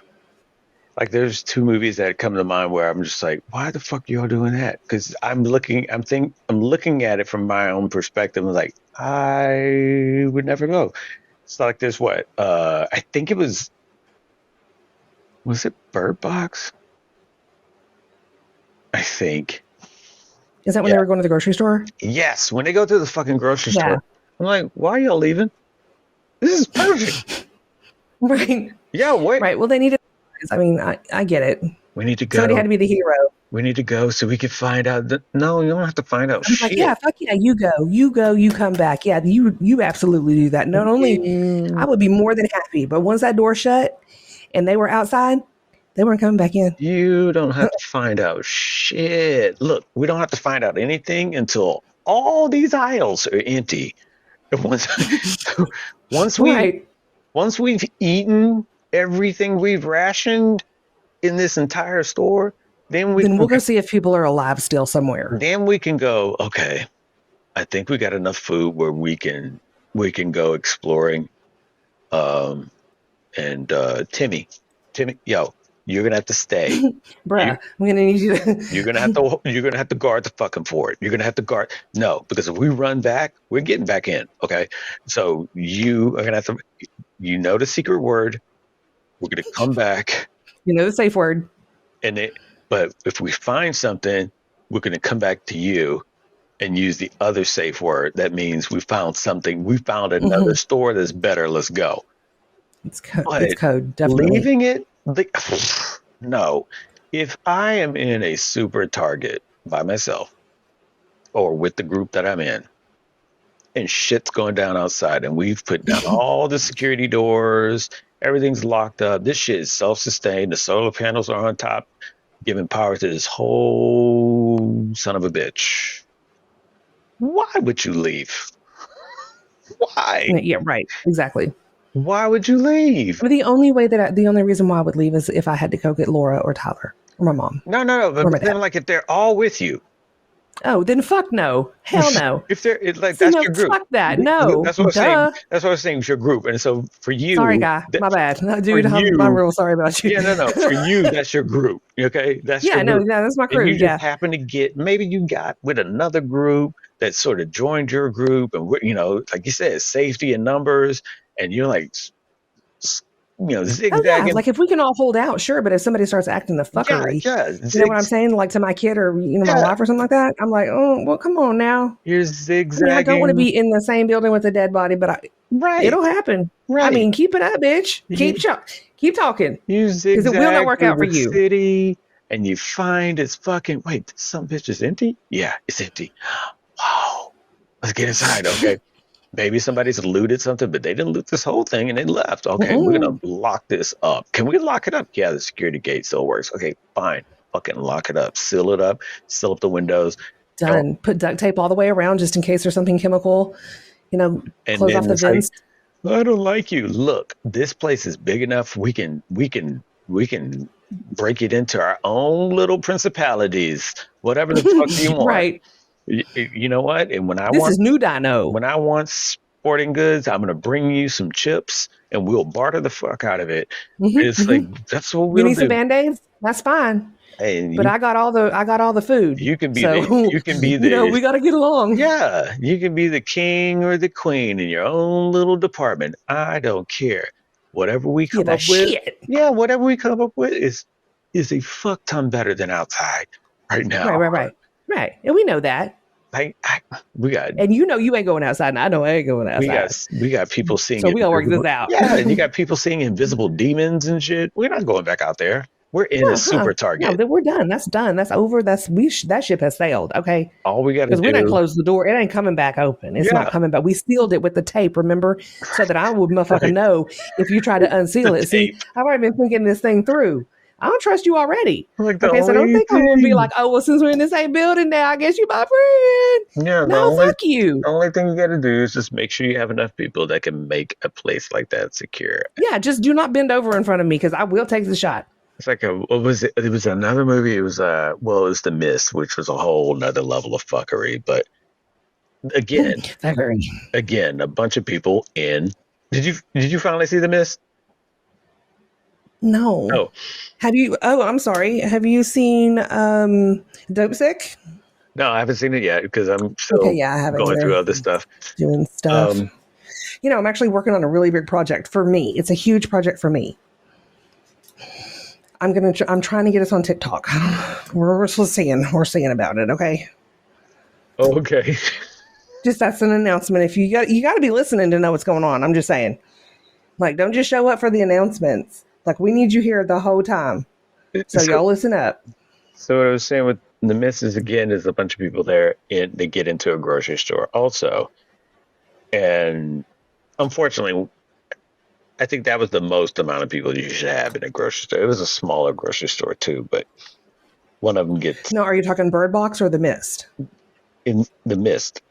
like there's two movies that come to mind where I'm just like, why the fuck y'all doing that? Because I'm looking at it from my own perspective. I'm like, I would never go. It's like there's what? I think it was it Bird Box? I think. Is that when Yeah. they were going to the grocery store? Yes. When they go to the fucking grocery Yeah. store, I'm like, why are y'all leaving? This is perfect. Right. Yeah, wait. Right. Well, they needed. I mean, I get it. We need to go. Somebody had to be the hero. We need to go so we can find out. No, you don't have to find out I'm like, shit. yeah, fuck yeah, you go, you come back. Yeah, you absolutely do that. Not only I would be more than happy, but once that door shut and they were outside, they weren't coming back in. You don't have to find out shit. Look, we don't have to find out anything until all these aisles are empty. And once Right. once we've eaten everything we've rationed in this entire store, then we'll go see if people are alive still somewhere. Then we can go, okay, I think we got enough food where we can go exploring. And Timmy, yo, you're gonna have to stay. Bruh, I'm gonna need you to You're gonna have to guard the fucking fort. You're gonna have to guard. No, because if we run back, we're getting back in. Okay, so you are gonna have to. You know the secret word. We're gonna come back. You know the safe word. But if we find something, we're gonna come back to you and use the other safe word. That means we found something. We found another store that's better. Let's go. It's code. Definitely leaving it. No, if I am in a super Target by myself or with the group that I'm in, and shit's going down outside, and we've put down all the security doors, everything's locked up. This shit is self-sustained. The solar panels are on top, giving power to this whole son of a bitch. Why would you leave? Why? Yeah, right. Exactly. Why would you leave? But the only reason why I would leave is if I had to go get Laura or Tyler or my mom. No. But then, like, if they're all with you. Oh, then fuck no. Hell no. If they're that's your group. Fuck that. No. That's what I'm saying. That's what I'm saying. It's your group. And so for you. Sorry, guy. My bad. No, dude, I'm real sorry about you. Yeah, no. For you, that's your group. Okay. That's your group. No, that's my crew. And you just happen to maybe you got with another group that sort of joined your group. And, like you said, safety in numbers. And you're like, zigzagging. Oh, yeah. Like if we can all hold out, sure. But if somebody starts acting the fuckery, you know what I'm saying? Like to my kid or my wife or something like that, I'm like, oh, well, come on now. You're zigzagging. I don't want to be in the same building with a dead body, but it'll happen. Right. I mean, keep it up, bitch. Keep talking. You zigzag. Because it will not work out for you. City, and you find it's fucking. Wait, some bitch is empty. Yeah, it's empty. Wow. Let's get inside. Okay. Maybe somebody's looted something, but they didn't loot this whole thing and they left. Okay, we're going to lock this up. Can we lock it up? Yeah, the security gate still works. Okay, fine. Fucking lock it up. Seal it up. Seal up the windows. Done. Put duct tape all the way around just in case there's something chemical. Close off the vents. I don't like you. Look, this place is big enough. We can break it into our own little principalities. Whatever the fuck you want. Right. You know what? And this is new Dino. When I want sporting goods, I'm gonna bring you some chips, and we'll barter the fuck out of it. It's like that's what we'll do. You need some Band-Aids? That's fine. But I got all the food. You can be the. We got to get along. Yeah, you can be the king or the queen in your own little department. I don't care. Whatever we come up with. Whatever we come up with is a fuck ton better than outside right now. Right. And we know that. We got, and you ain't going outside, and I know I ain't going outside. We got people seeing. So we gotta work this out. Yeah, and you got people seeing invisible demons and shit. We're not going back out there. We're in a super Target. No, we're done. That's done. That's over. That ship has sailed. Okay. All we got to do. Because we didn't close the door. It ain't coming back open. It's not coming back. We sealed it with the tape. Remember, so that I would motherfucking know if you try to unseal it. See, I've already been thinking this thing through. I don't trust you already. Okay, so don't think I'm going to be like, oh, well, since we're in the same building now, I guess you my friend. Yeah, no, fuck you. The only thing you got to do is just make sure you have enough people that can make a place like that secure. Yeah, just do not bend over in front of me because I will take the shot. It's like what was it? It was another movie. It was it was The Mist, which was a whole nother level of fuckery. But again, a bunch of people in. Did you finally see The Mist? No. Oh, Have you? Oh, I'm sorry. Have you seen Dope Sick? no, I haven't seen it yet because I'm Okay, still yeah, I haven't going either. through other stuff. Doing stuff. Um, I'm actually working on a really big project for me. It's a huge project for me. I'm trying to get us on TikTok. We're seeing about it. Okay, okay. just that's an announcement. If you got to be listening to know what's going on. I'm just saying, like, don't just show up for the announcements. Like, we need you here the whole time. So So, y'all listen up. so what I was saying with the misses again is a bunch of people there and they get into a grocery store also. And unfortunately, I think that was the most amount of people you should have in a grocery store. It was a smaller grocery store too, but one of them gets No, are you talking Bird Box or The Mist? in the mist.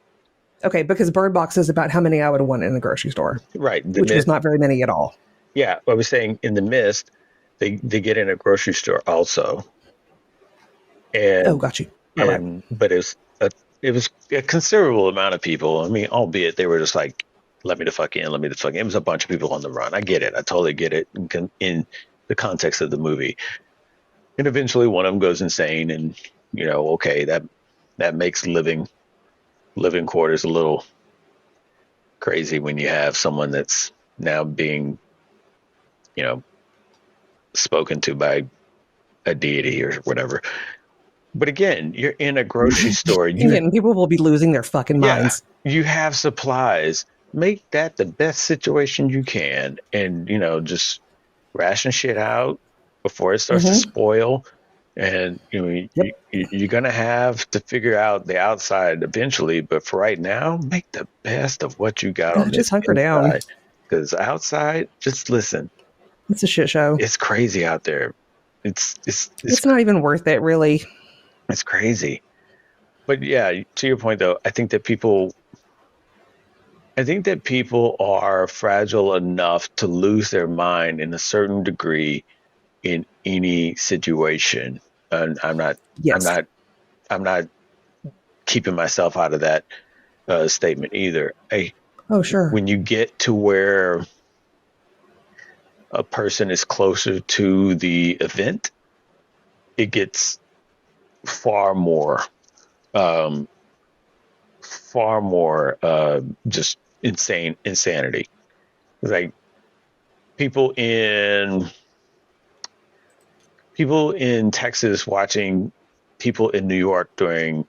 Okay, because Bird Box is about how many I would want in a grocery store, Right. The which was mist. not very many at all. Yeah. I was saying in the mist, they get in a grocery store also. Oh, And got you. All right. but it was a considerable amount of people. I mean, albeit they were just like, let me the fuck in, let me the fuck in. It was a bunch of people on the run. I get it. I totally get it in the context of the movie. And eventually one of them goes insane and, okay, that makes living quarters a little crazy when you have someone that's now being, you know, spoken to by a deity or whatever. But again, you're in a grocery store. Again, people will be losing their fucking Yeah, minds. you have supplies. Make that the best situation you can, and just ration shit out before it starts to Mm-hmm. spoil. And Yep. you're gonna have to figure out the outside eventually, but for right now, make the best of what you got on Just this hunker down. inside. Because outside, just listen, It's a shit show. it's crazy out there. It's It's not even worth it, really. it's crazy. But yeah, to your point though, I think that people are fragile enough to lose their mind in a certain degree in any situation. And I'm Yes. not, I'm not keeping myself out of that statement either. Oh, sure. When you get to where a person is closer to the event, it gets far more, um, just insanity. Like people in people in Texas watching people in New York during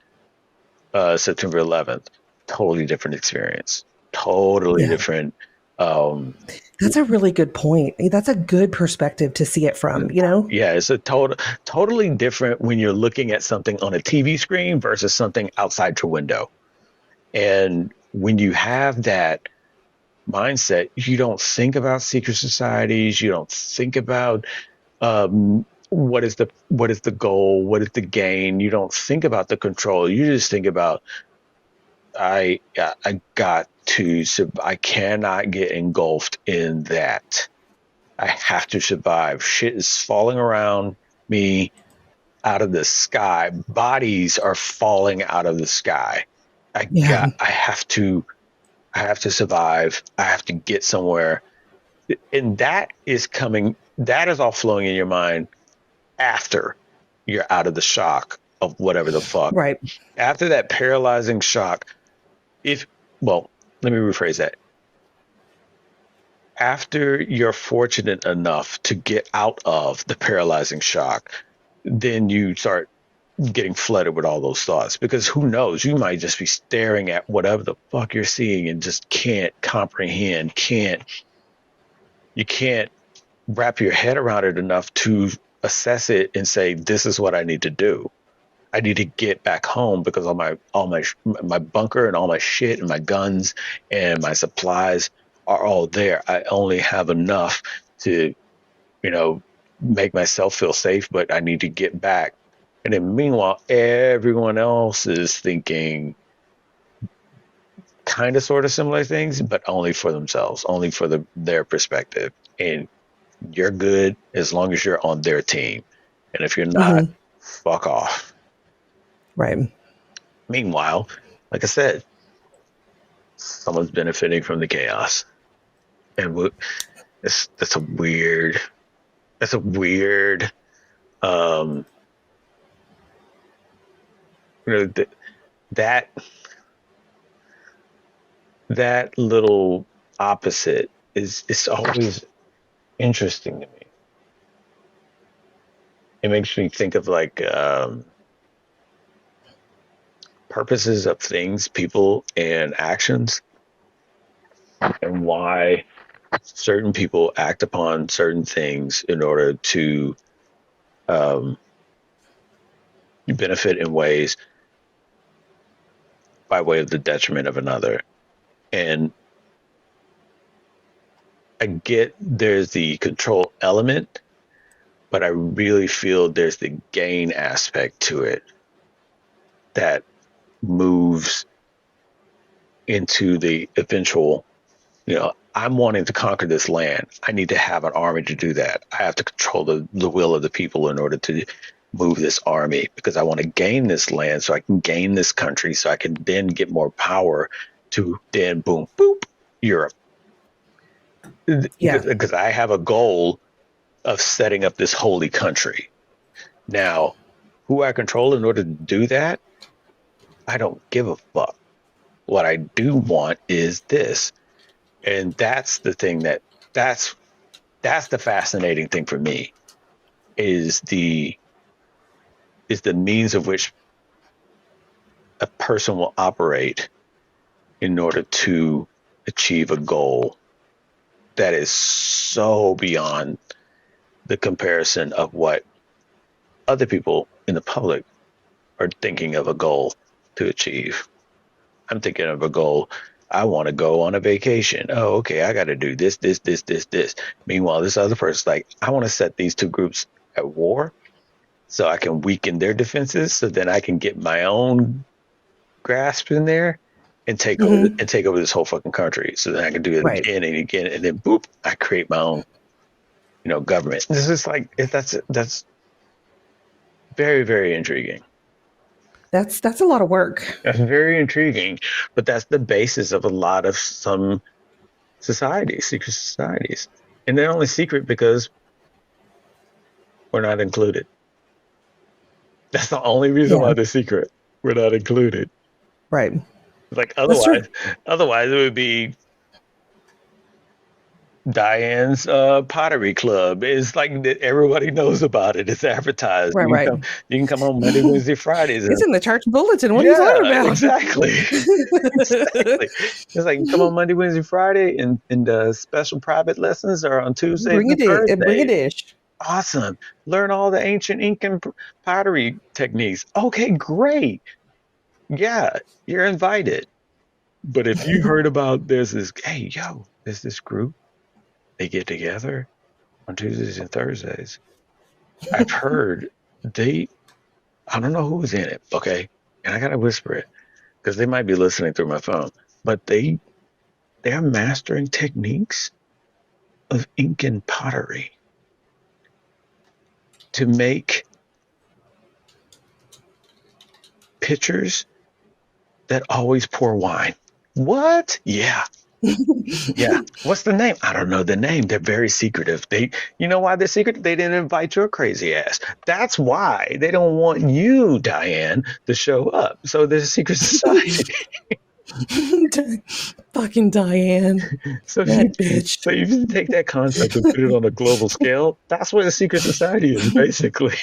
September 11th, totally different experience, totally Yeah. different. Um, That's a really good point. That's a good perspective to see it from, yeah, it's a totally different when you're looking at something on a TV screen versus something outside your window. And when you have that mindset, you don't think about secret societies. You don't think about what is the goal, what is the gain. You don't think about the control. You just think about I got to I cannot get engulfed in that. I have to survive. Shit is falling around me out of the sky. Bodies are falling out of the sky. Yeah. I have to survive. I have to get somewhere. And that is all flowing in your mind after you're out of the shock of whatever the fuck. Right. After that paralyzing shock, if, well, let me rephrase that. After you're fortunate enough to get out of the paralyzing shock, then you start getting flooded with all those thoughts because who knows, you might just be staring at whatever the fuck you're seeing and just can't comprehend, you can't wrap your head around it enough to assess it and say, this is what I need to do. I need to get back home because my bunker and all my shit and my guns and my supplies are all there. I only have enough to, make myself feel safe, but I need to get back. And then meanwhile, everyone else is thinking kind of sort of similar things, but only for themselves, only for their perspective. And you're good as long as you're on their team. And if you're not, Mm-hmm. fuck off. Right. Meanwhile, like I said, someone's benefiting from the chaos. And that's a weird. that's a weird, um, you know, that that little opposite is always interesting to me. It makes me think of like purposes of things, people, and actions, and why certain people act upon certain things in order to um, benefit in ways by way of the detriment of another. And I get there's the control element, but I really feel there's the gain aspect to it that moves into the eventual, I'm wanting to conquer this land. I need to have an army to do that. I have to control the will of the people in order to move this army because I want to gain this land so I can gain this country so I can then get more power to then boom, boop, Europe. Yeah. Because I have a goal of setting up this holy country. Now, who I control in order to do that, I don't give a fuck. What I do want is this. And that's the thing that's the fascinating thing for me is the means of which a person will operate in order to achieve a goal that is so beyond the comparison of what other people in the public are thinking of a goal to achieve. I'm thinking of a goal. I want to go on a vacation. Oh, okay. I got to do this, this, this, this, this. Meanwhile, this other person's like, I want to set these two groups at war so I can weaken their defenses so then I can get my own grasp in there and take over this whole fucking country. So then I can do it again and again, and then boop, I create my own, government. This is like that's very, very intriguing. That's a lot of work. That's very intriguing, but that's the basis of a lot of some societies, secret societies, and they're only secret because we're not included. That's the only reason why they're secret. We're not included. Right. Like otherwise it would be Diane's pottery club. It's like everybody knows about it. It's advertised. Right, you can come on Monday, Wednesday, Fridays. It's in the church bulletin. What are you talking about? Exactly. It's like come on Monday, Wednesday, Friday, and special private lessons are on Tuesdays and Thursdays. Bring a dish. Awesome. Learn all the ancient Incan pottery techniques. Okay, great. Yeah, you're invited. But if you heard about there's this group, they get together on Tuesdays and Thursdays. I've heard I don't know who was in it, okay? And I gotta whisper it because they might be listening through my phone. But they're mastering techniques of Incan pottery to make pitchers that always pour wine. What? Yeah. Yeah. What's the name? I don't know the name. They're very secretive. You know why they're secretive? They didn't invite your crazy ass. That's why they don't want you, Diane, to show up. So there's a secret society. Fucking Diane. So bitch. So you take that concept and put it on a global scale. That's what a secret society is, basically.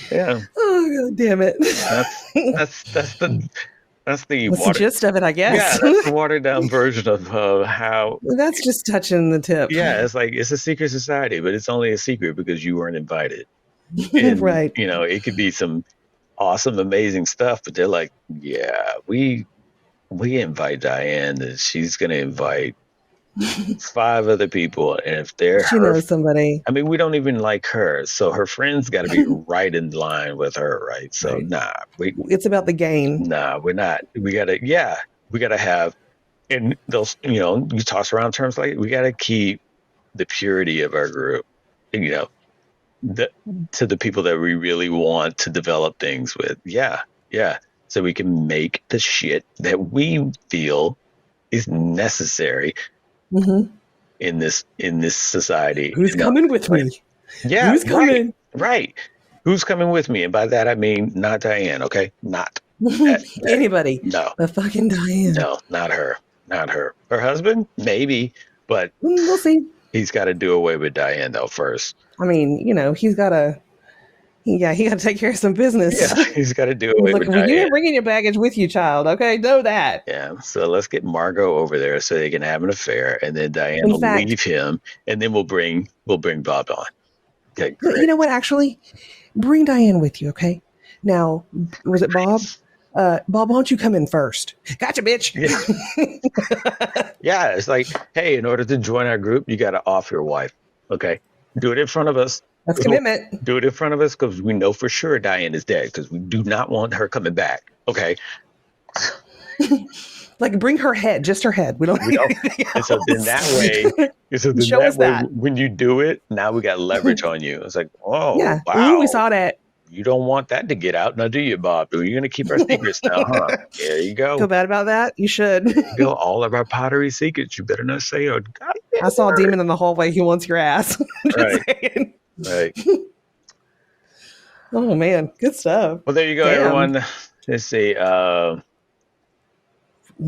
Yeah. Oh, God damn it. That's the gist of it, I guess. Yeah, that's the watered down version of how. That's just touching the tip. Yeah, it's like it's a secret society, but it's only a secret because you weren't invited. And, right. It could be some awesome, amazing stuff, but they're like, yeah, we invite Diane, and she's gonna invite 5 other people, and if she knows somebody. I mean, we don't even like her, so her friends got to be right in line with her, right? So it's about the gain. Nah, we're not. We gotta have, and those, you toss around terms like we gotta keep the purity of our group, to the people that we really want to develop things with. Yeah, so we can make the shit that we feel is necessary. in this society. Who's coming with me? Yeah, Who's coming? Right. Who's coming with me? And by that I mean not Diane. Okay, not Anybody. No, But fucking Diane. no, not her. Not her. Her husband, maybe, but We'll see. he's got to do away with Diane though first. I mean, he's got to. Yeah, he got to take care of some business. Yeah, he's got to do away with Diane. You ain't bringing your baggage with you, child. Okay, know that. Yeah, so let's get Margot over there so they can have an affair, and then Diane will leave him, and then we'll bring Bob on. Okay, you know what? Actually, bring Diane with you. Okay. Now, was it Bob? Bob, why don't you come in first? Gotcha, bitch. Yeah. Yeah, it's like, hey, in order to join our group, you got to off your wife. Okay, do it in front of us. That's commitment. Do it in front of us because we know for sure Diane is dead because we do not want her coming back. Okay. Like bring her head, just her head. We don't need anything else. And so then that way, when you do it, now we got leverage on you. It's like, oh, yeah. wow. Ooh, we saw that. You don't want that to get out now, do you, Bob? You're going to keep our secrets now, huh? There you go. Feel bad about that? You should. Go all of our pottery secrets. You better not say, oh, God. I saw a demon in the hallway. He wants your ass. Right. Right. Oh, man. Good stuff. Well, there you go, everyone. Let's see. What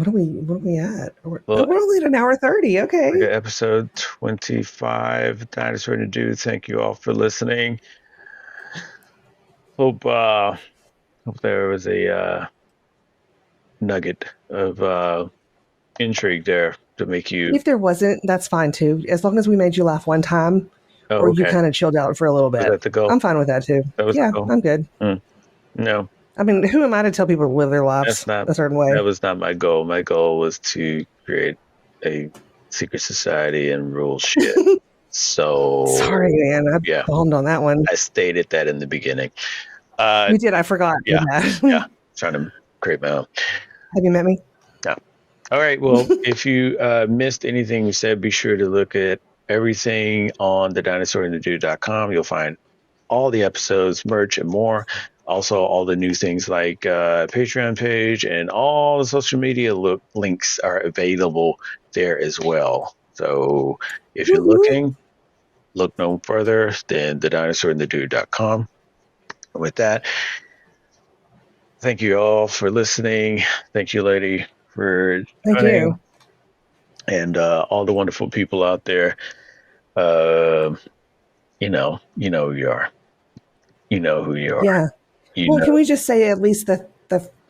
are we at? We're only at an hour 30. Okay. Episode 25, Dinosaur and the Dude. Thank you all for listening. Hope there was a nugget of intrigue there to make you. If there wasn't, that's fine too. As long as we made you laugh one time, or you kind of chilled out for a little bit. Was that the goal? I'm fine with that too. That was the goal? I'm good. No. I mean, who am I to tell people to live their lives a certain way? That was not my goal. My goal was to create a secret society and rule shit. So sorry, man. I bombed on that one. I stated that in the beginning. You did. I forgot. Yeah. Yeah. Trying to create my own. Have you met me? No. All right. Well, if you missed anything we said, be sure to look at everything on TheDinosaur&TheDude.com. You'll find all the episodes, merch, and more. Also, all the new things like Patreon page and all the social media links are available there as well. So if you're looking, look no further than TheDinosaur&TheDude.com. With that, thank you all for listening. Thank you, lady, for joining. You. And all the wonderful people out there. You know who you are. You know who you are. Yeah. Can we just say at least the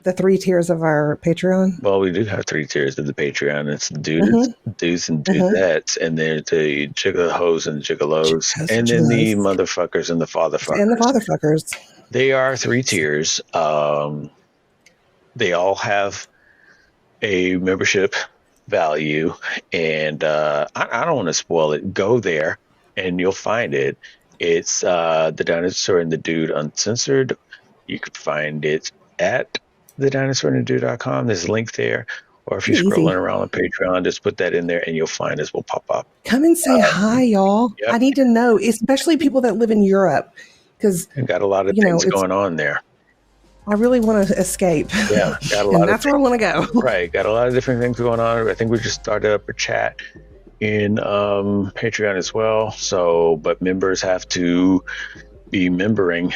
3 tiers of our Patreon? Well, we do have 3 tiers of the Patreon. It's dudes, dudes and dudettes, and there's the gigahoes and gigolos, and then the motherfuckers and the fatherfuckers. And the fatherfuckers. They are 3 tiers. They all have a membership value, and I don't want to spoil it. Go there, and you'll find it. It's The Dinosaur and the Dude Uncensored. You could find it at TheDinosaur&TheDude.com. There's a link there. Or if you're scrolling around on Patreon, just put that in there and you'll find us. We'll pop up. Come and say hi, y'all. Yep. I need to know, especially people that live in Europe. Because we've got a lot of things going on there. I really want to escape. Yeah, got a lot. And that's where I want to go. Right, got a lot of different things going on. I think we just started up a chat in Patreon as well. So, but members have to be membering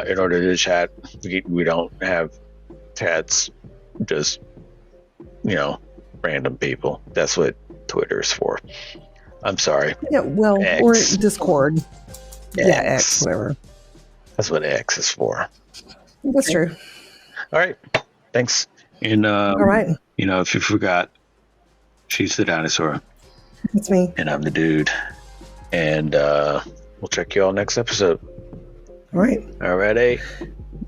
in order to chat. We don't have chats, just random people. That's what Twitter is for. I'm sorry. Yeah, well, X. Or Discord. X. Yeah, X, whatever. That's what X is for. That's true. All right. Thanks. And all right. If you forgot, she's the dinosaur. It's me. And I'm the dude. And we'll check you all next episode. All right. All righty.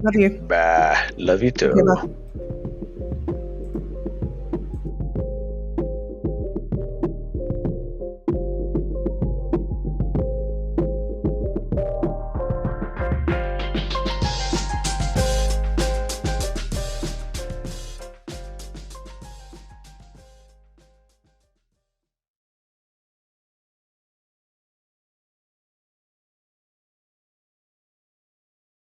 Love you. Bye. Love you too. Okay, bye.